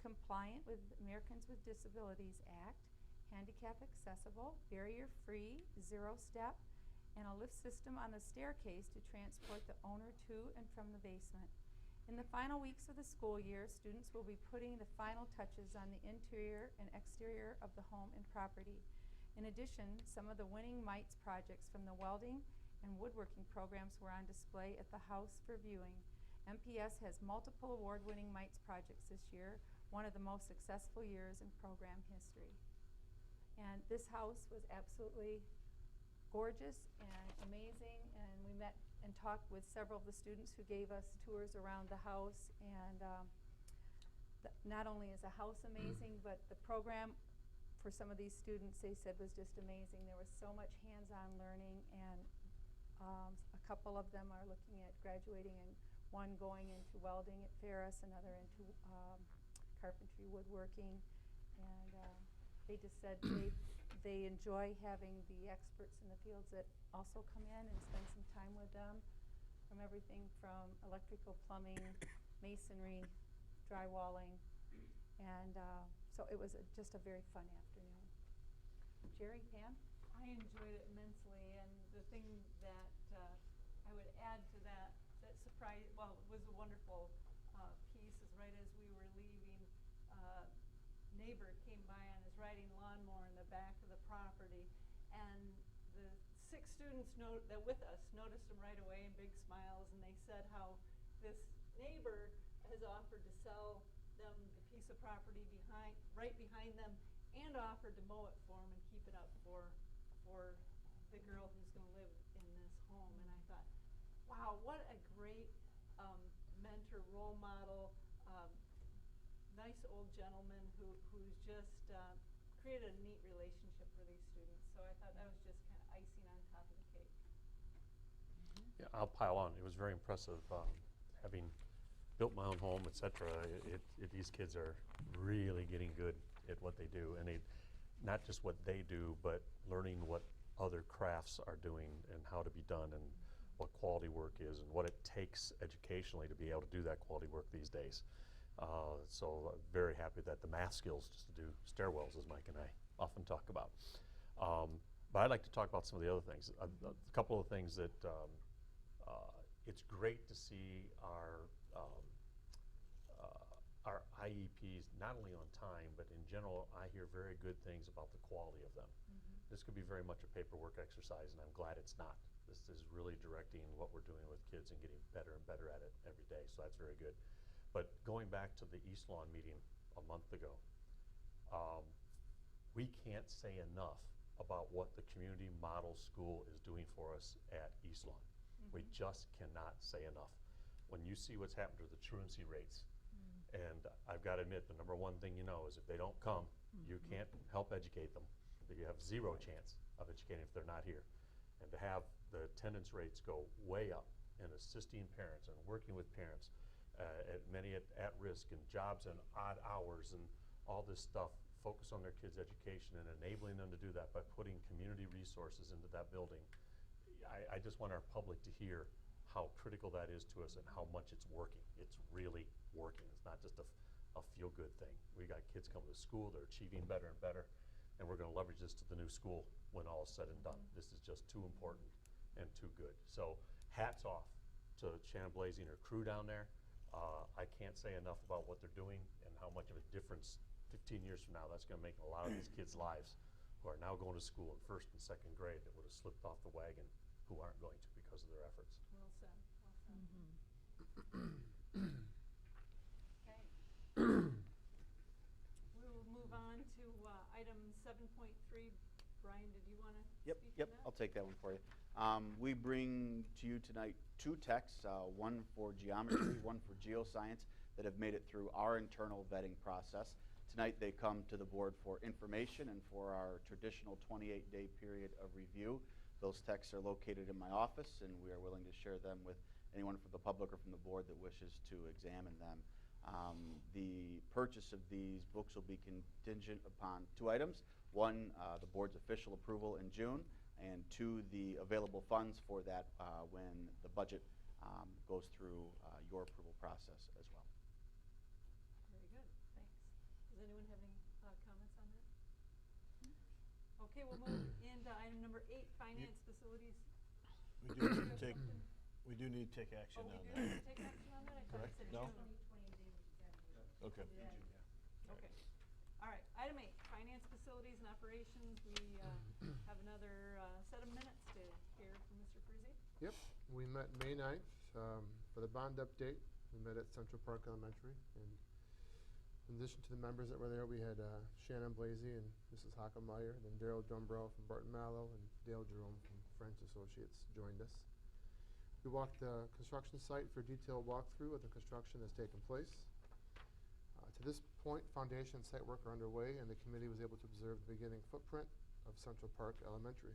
compliant with Americans with Disabilities Act, handicap accessible, barrier-free, 0-step, and a lift system on the staircase to transport the owner to and from the basement. In the final weeks of the school year, students will be putting the final touches on the interior and exterior of the home and property. In addition, some of the winning mites projects from the welding and woodworking programs were on display at the house for viewing. MPS has multiple award-winning mites projects this year, one of the most successful years in program history. And this house was absolutely gorgeous and amazing, and we met and talked with several of the students who gave us tours around the house. And not only is the house amazing, but the program for some of these students, they said, was just amazing. There was so much hands-on learning, and a couple of them are looking at graduating, and one going into welding at Ferris, another into carpentry, woodworking, and they just said they enjoy having the experts in the fields that also come in and spend some time with them, from everything from electrical, plumbing, masonry, drywalling, and so it was just a very fun afternoon. Jerry, Pam? I enjoyed it immensely, and the thing that I would add to that was a wonderful piece is right as we were leaving, neighbor came by on his riding lawnmower in the back of the property, and the 6 students that with us noticed him right away and big smiles, and they said how this neighbor has offered to sell them the piece of property right behind them, and offered to mow it for them and keep it up for the girl who's going to live in this home. And I thought, wow, what a great mentor, role model, nice old gentleman who's just created a neat relationship for these students. So I thought that was just kind of icing on top of the cake. Yeah, I'll pile on. It was very impressive, having built my own home, et cetera. These kids are really getting good at what they do, and not just what they do, but learning what other crafts are doing and how to be done, and what quality work is, and what it takes educationally to be able to do that quality work these days. So I'm very happy that the math skills just to do stairwells, as Mike and I often talk about. But I'd like to talk about some of the other things. A couple of things that it's great to see our IEPs not only on time, but in general, I hear very good things about the quality of them. This could be very much a paperwork exercise, and I'm glad it's not. This is really directing what we're doing with kids and getting better and better at it every day, so that's very good. But going back to the East Lawn meeting a month ago, we can't say enough about what the community model school is doing for us at East Lawn. We just cannot say enough. When you see what's happened to the truancy rates, and I've got to admit, the number one thing you know is if they don't come, you can't help educate them. You have 0 chance of educating if they're not here. And to have the attendance rates go way up, and assisting parents and working with parents, many at risk, and jobs and odd hours and all this stuff, focus on their kids' education and enabling them to do that by putting community resources into that building. I just want our public to hear how critical that is to us and how much it's working. It's really working. It's not just a feel-good thing. We got kids coming to school, they're achieving better and better, and we're going to leverage this to the new school when all is said and done. This is just too important and too good. So hats off to Shannon Blasey and her crew down there. I can't say enough about what they're doing and how much of a difference 15 years from now that's going to make in a lot of these kids' lives who are now going to school in 1st and 2nd grade that would have slipped off the wagon, who aren't going to because of their efforts. Well said. Well said. Okay. We will move on to item 7.3. Brian, did you want to speak to that? I'll take that one for you. We bring to you tonight 2 texts, one for geometry, one for geoscience, that have made it through our internal vetting process. Tonight they come to the board for information and for our traditional 28-day period of review. Those texts are located in my office, and we are willing to share them with anyone from the public or from the board that wishes to examine them. The purchase of these books will be contingent upon 2 items. 1, the board's official approval in June, and 2, the available funds for that when the budget goes through your approval process as well. Very good, thanks. Does anyone have any comments on that? Okay, we'll move into item number 8, finance facilities. We do need to take action on that. Oh, we do need to take action on that? I thought it said No? June. Okay. Okay. All right, item 8, finance facilities and operations. We have another set of minutes to hear from Mr. Frizzi. Yep, we met May 9th for the bond update. We met at Central Park Elementary, and in addition to the members that were there, we had Shannon Blasey and Mrs. Hockemeyer, then Daryl Dumbrow from Barton Mallow, and Dale Jerome from French Associates joined us. We walked the construction site for a detailed walkthrough of the construction that's taken place. To this point, foundation and site work are underway, and the committee was able to observe the beginning footprint of Central Park Elementary.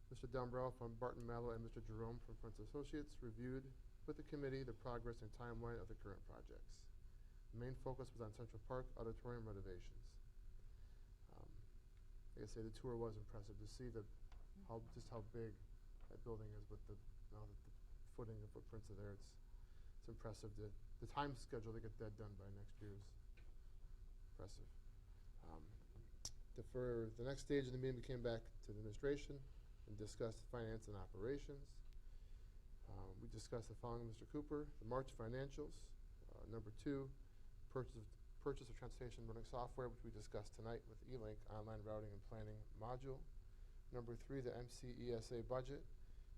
Mr. Dumbrow from Barton Mallow and Mr. Jerome from French Associates reviewed with the committee the progress and timeline of the current projects. The main focus was on Central Park auditorium renovations. Like I say, the tour was impressive to see just how big that building is with now that the footing and footprints are there. It's impressive. The time schedule to get that done by next year is impressive. For the next stage of the meeting, we came back to the administration and discussed finance and operations. We discussed the following, Mr. Cooper: the March financials. Number 2, purchase of transportation running software, which we discussed tonight with eLink, online routing and planning module. Number 3, the MCESA budget.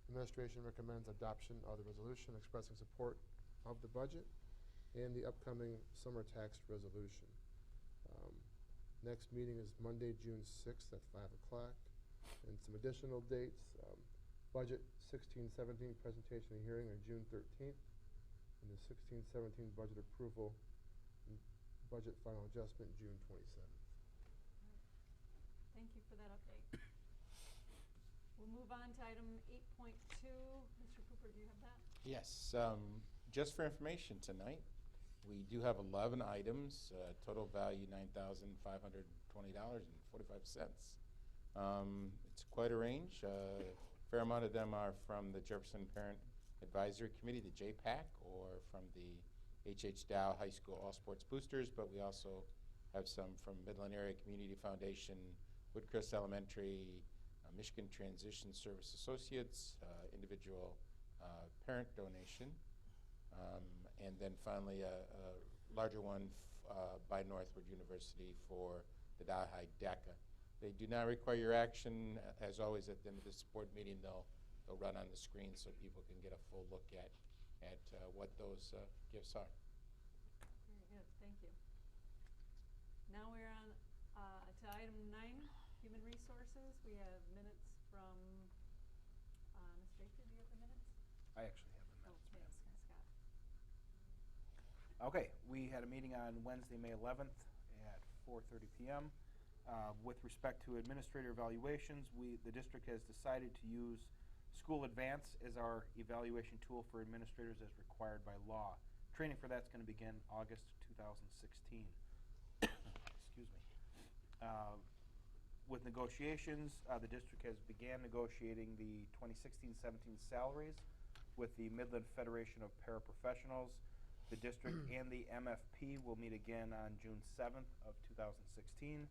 Administration recommends adoption of the resolution expressing support of the budget and the upcoming summer tax resolution. Next meeting is Monday, June 6th at 5 o'clock. And some additional dates: budget 16-17 presentation and hearing on June 13th, and the 16-17 budget approval and budget final adjustment June 27th. Thank you for that update. We'll move on to item 8.2. Mr. Cooper, do you have that? Yes, just for information tonight, we do have 11 items, total value $9,520.45. It's quite a range. Fair amount of them are from the Jefferson Parent Advisory Committee, the JPAC, or from the H.H. Dow High School All Sports Boosters, but we also have some from Midland Area Community Foundation, Woodcrest Elementary, Michigan Transition Service Associates, individual parent donation, and then finally a larger one by Northwood University for the Dahi DACA. They do not require your action. As always, at the end of this board meeting, they'll run on the screen so people can get a full look at what those gifts are. Very good, thank you. Now we're on to item 9, human resources. We have minutes from, Ms. Baker, do you have the minutes? I actually have the minutes. Okay, Scott. Okay, we had a meeting on Wednesday, May 11th at 4:30 p.m. With respect to administrator evaluations, the district has decided to use School Advance as our evaluation tool for administrators as required by law. Training for that's going to begin August 2016. Excuse me. With negotiations, the district has began negotiating the 2016-17 salaries with the Midland Federation of Paraprofessionals. The district and the MFP will meet again on June 7th of 2016.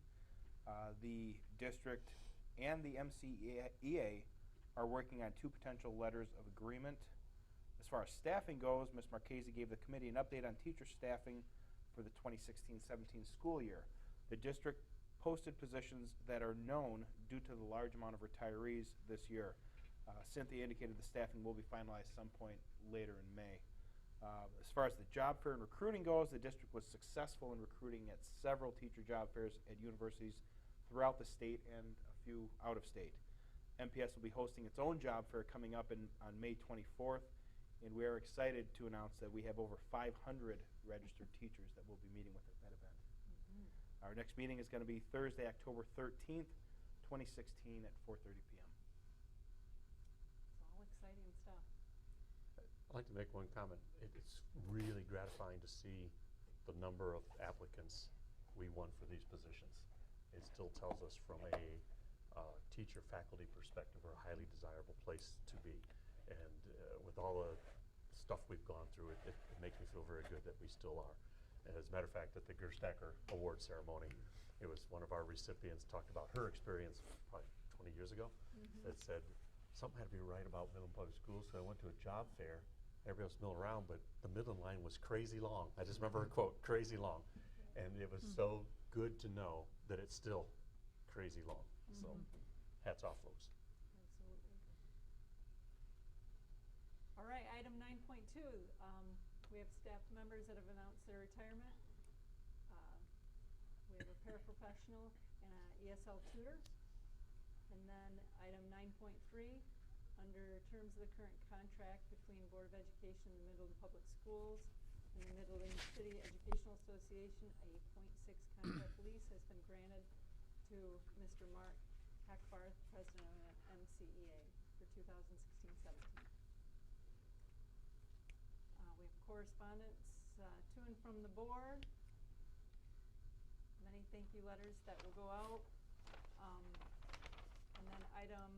The district and the MCEA are working on 2 potential letters of agreement. As far as staffing goes, Ms. Marchese gave the committee an update on teacher staffing for the 2016-17 school year. The district posted positions that are known due to the large amount of retirees this year. Cynthia indicated the staffing will be finalized some point later in May. As far as the job fair and recruiting goes, the district was successful in recruiting at several teacher job fairs at universities throughout the state and a few out of state. MPS will be hosting its own job fair coming up on May 24th, and we are excited to announce that we have over 500 registered teachers that will be meeting with at that event. Our next meeting is going to be Thursday, October 13th, 2016 at 4:30 p.m. It's all exciting stuff. I'd like to make one comment. It's really gratifying to see the number of applicants we won for these positions. It still tells us from a teacher-faculty perspective we're a highly desirable place to be. And with all the stuff we've gone through, it makes me feel very good that we still are. And as a matter of fact, at the Gerstacker Award ceremony, it was one of our recipients talked about her experience probably 20 years ago that said, something had to be right about Midland Public Schools, so I went to a job fair. Everybody else milling around, but the Midland line was crazy long. I just remember her quote, crazy long. And it was so good to know that it's still crazy long. So hats off, folks. Absolutely. All right, item 9.2. We have staff members that have announced their retirement. We have a paraprofessional and an ESL tutor. And then item 9.3, under terms of the current contract between Board of Education and the Midland Public Schools and the Midland City Educational Association, a .6 contract lease has been granted to Mr. Mark Hackbarth, President of MCEA, for 2016-17. We have correspondence to and from the board. Many thank you letters that will go out. And then item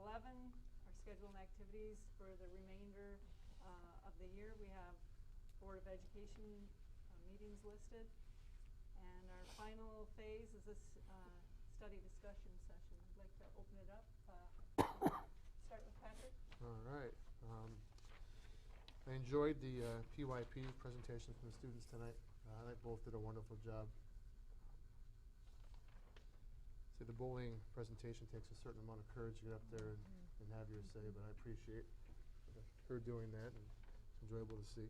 11, our scheduled activities for the remainder of the year. We have Board of Education meetings listed. And our final phase is this study discussion session. I'd like to open it up. Start with Patrick. All right. I enjoyed the PYP presentation from the students tonight. They both did a wonderful job. See, the bullying presentation takes a certain amount of courage to get up there and have your say, but I appreciate her doing that, and it's enjoyable to see.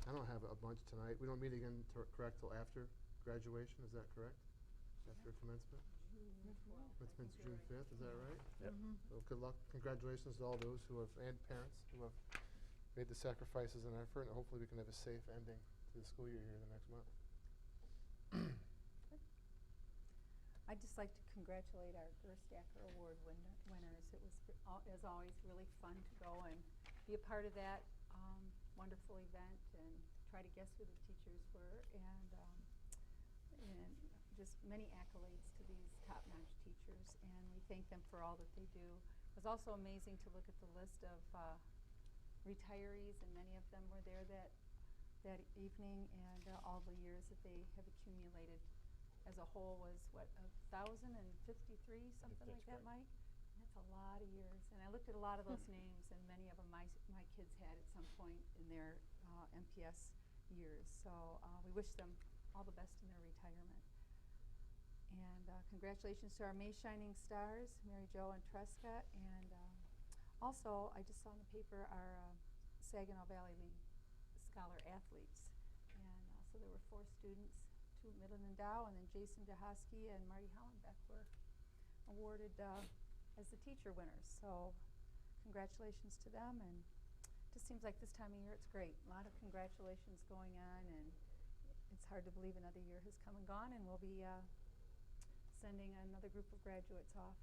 I don't have a bunch tonight. We don't meet again, correct, till after graduation, is that correct? After commencement? Commencement's June 5th, is that right? Yep. So good luck, congratulations to all those who have, and parents who have made the sacrifices and effort, and hopefully we can have a safe ending to the school year here the next month. I'd just like to congratulate our Gerstacker Award winners. It was, as always, really fun to go and be a part of that wonderful event and try to guess who the teachers were, and just many accolades to these top-notch teachers, and we thank them for all that they do. It was also amazing to look at the list of retirees, and many of them were there that evening, and all the years that they have accumulated as a whole was, what, 1,053, something like that, right. Mike? That's a lot of years. And I looked at a lot of those names, and many of them my kids had at some point in their MPS years. So we wish them all the best in their retirement. And congratulations to our May Shining Stars, Mary Jo and Trescott. And also, I just saw in the paper our Saginaw Valley League Scholar Athletes. And so there were 4 students, 2 Midland and Dow, and then Jason DeHosky and Marty Hollenbeck were awarded as the teacher winners. So congratulations to them, and it just seems like this time of year it's great. A lot of congratulations going on, and it's hard to believe another year has come and gone, and we'll be sending another group of graduates off.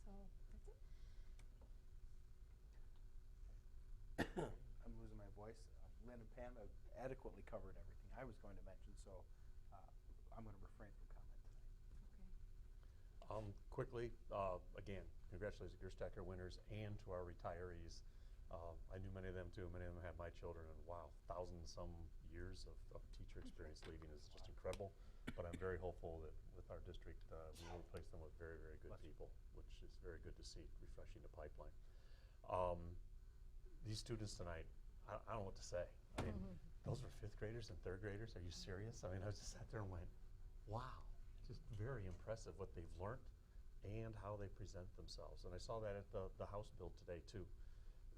So that's it. I'm losing my voice. Lynn and Pam have adequately covered everything I was going to mention, so I'm going to refrain from comment tonight. Quickly, again, congratulations to Gerstacker winners and to our retirees. I knew many of them too. Many of them had my children, and wow, 1,000-some years of teacher experience leading is just incredible. But I'm very hopeful that with our district, we will replace them with very, very good people, which is very good to see, refreshing the pipeline. These students tonight, I don't know what to say. I mean, those were 5th graders and 3rd graders. Are you serious? I mean, I just sat there and went, wow, just very impressive what they've learned and how they present themselves. And I saw that at the House build today, too.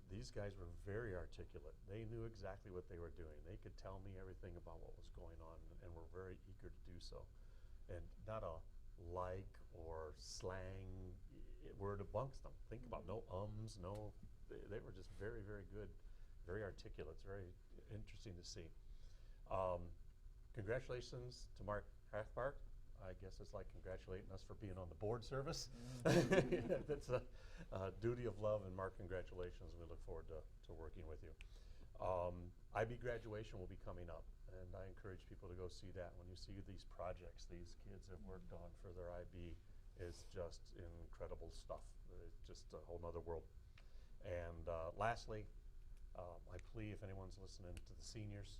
These guys were very articulate. They knew exactly what they were doing. They could tell me everything about what was going on, and were very eager to do so. And not a like or slang word amongst them. Think about no ums, no, they were just very, very good, very articulate. It's very interesting to see. Congratulations to Mark Hathbart. I guess it's like congratulating us for being on the board service. That's a duty of love, and Mark, congratulations. We look forward to working with you. IB graduation will be coming up, and I encourage people to go see that. When you see these projects these kids have worked on for their IB, it's just incredible stuff. It's just a whole nother world. And lastly, I plea, if anyone's listening to the seniors,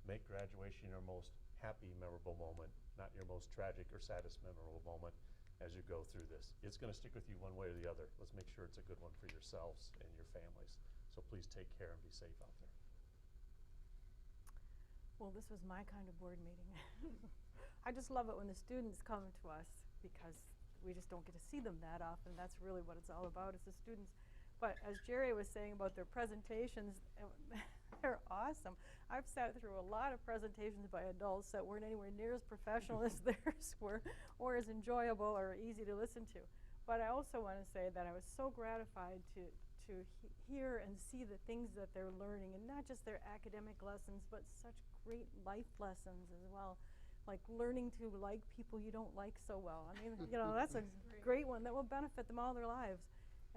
make graduation your most happy, memorable moment, not your most tragic or saddest memorable moment as you go through this. It's going to stick with you one way or the other. Let's make sure it's a good one for yourselves and your families. So please take care and be safe out there. Well, this was my kind of board meeting. I just love it when the students come to us, because we just don't get to see them that often. That's really what it's all about, is the students. But as Jerry was saying about their presentations, they're awesome. I've sat through a lot of presentations by adults that weren't anywhere near as professional as theirs were, or as enjoyable or easy to listen to. But I also want to say that I was so gratified to hear and see the things that they're learning, and not just their academic lessons, but such great life lessons as well. Like learning to like people you don't like so well. I mean, you know, that's a great one that will benefit them all their lives.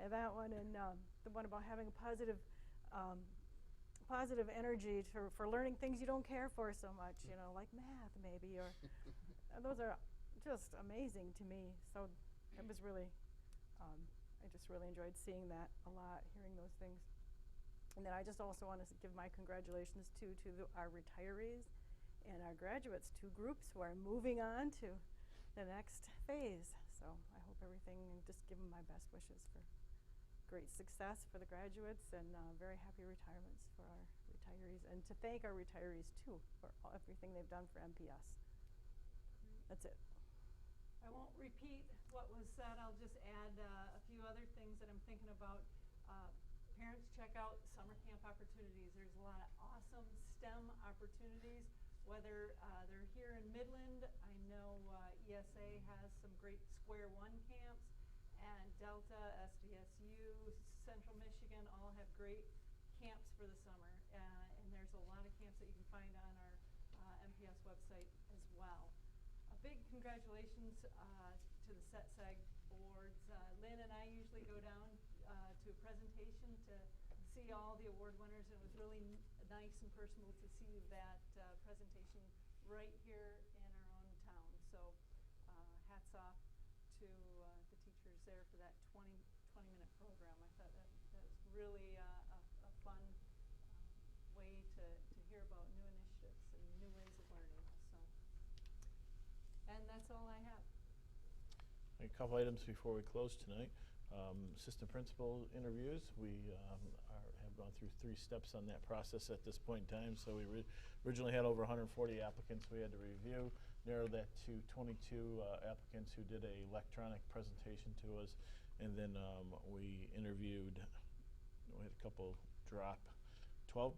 And that one, and the one about having a positive energy for learning things you don't care for so much, you know, like math maybe, or those are just amazing to me. So it was really, I just really enjoyed seeing that a lot, hearing those things. And then I just also want to give my congratulations to our retirees and our graduates, 2 groups who are moving on to the next phase. So I hope everything, and just give them my best wishes for great success for the graduates, and very happy retirements for our retirees, and to thank our retirees too for everything they've done for MPS. That's it. I won't repeat what was said. I'll just add a few other things that I'm thinking about. Parents, check out summer camp opportunities. There's a lot of awesome STEM opportunities, whether they're here in Midland. I know ESA has some great Square One camps, and Delta, SDSU, Central Michigan all have great camps for the summer. And there's a lot of camps that you can find on our MPS website as well. A big congratulations to the SETSAG boards. Lynn and I usually go down to a presentation to see all the award winners, and it was really nice and personal to see that presentation right here in our own town. So hats off to the teachers there for that 20-minute program. I thought that was really a fun way to hear about new initiatives and new ways of learning. So, and that's all I have. A couple items before we close tonight. Assistant principal interviews. We have gone through 3 steps on that process at this point in time. So we originally had over 140 applicants we had to review, narrowed that to 22 applicants who did a electronic presentation to us, and then we interviewed, we had a couple drop, 12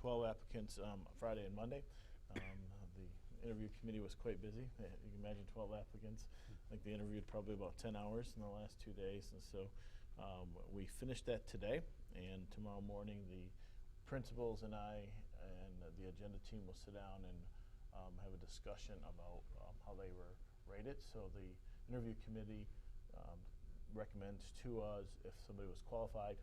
applicants Friday and Monday. The interview committee was quite busy. You can imagine 12 applicants. I think they interviewed probably about 10 hours in the last 2 days, and so we finished that today, and tomorrow morning the principals and I and the agenda team will sit down and have a discussion about how they were rated. So the interview committee recommends to us if somebody was qualified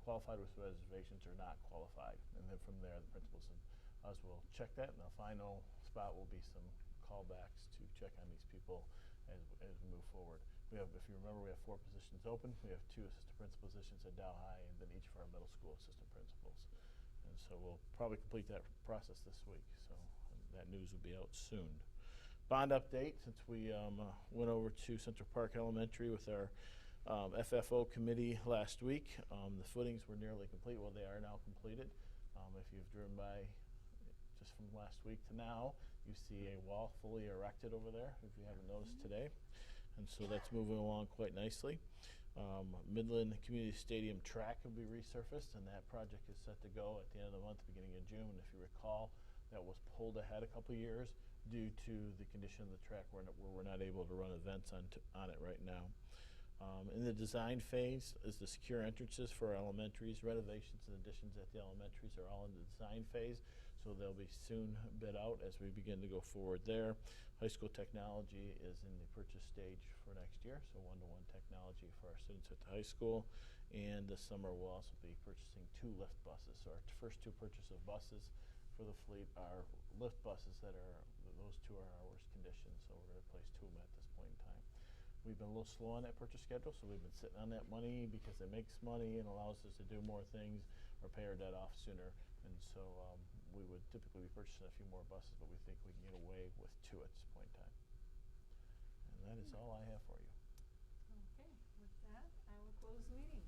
with reservations, or not qualified, and then from there the principals and us will check that, and the final spot will be some callbacks to check on these people as we move forward. We have, if you remember, we have 4 positions open. We have 2 assistant principal positions at Dow High, and then each of our middle school assistant principals. And so we'll probably complete that process this week. So that news will be out soon. Bond update, since we went over to Central Park Elementary with our FFO committee last week. The footings were nearly complete. Well, they are now completed. If you've driven by just from last week to now, you see a wall fully erected over there, if you haven't noticed today. And so that's moving along quite nicely. Midland Community Stadium track will be resurfaced, and that project is set to go at the end of the month, beginning of June. If you recall, that was pulled ahead a couple years due to the condition of the track where we're not able to run events on it right now. In the design phase is the secure entrances for our elementaries. Renovations and additions at the elementaries are all in the design phase, so they'll be soon bid out as we begin to go forward there. High school technology is in the purchase stage for next year, so one-to-one technology for our students at the high school. And this summer we'll also be purchasing 2 lift buses. So our first 2 purchases of buses for the fleet are lift buses that are, those 2 are in our worst condition, so we're going to replace 2 of them at this point in time. We've been a little slow on that purchase schedule, so we've been sitting on that money because it makes money and allows us to do more things or pay our debt off sooner. And so we would typically be purchasing a few more buses, but we think we can get away with 2 at this point in time. And that is all I have for you. Okay, with that, I will close the meeting.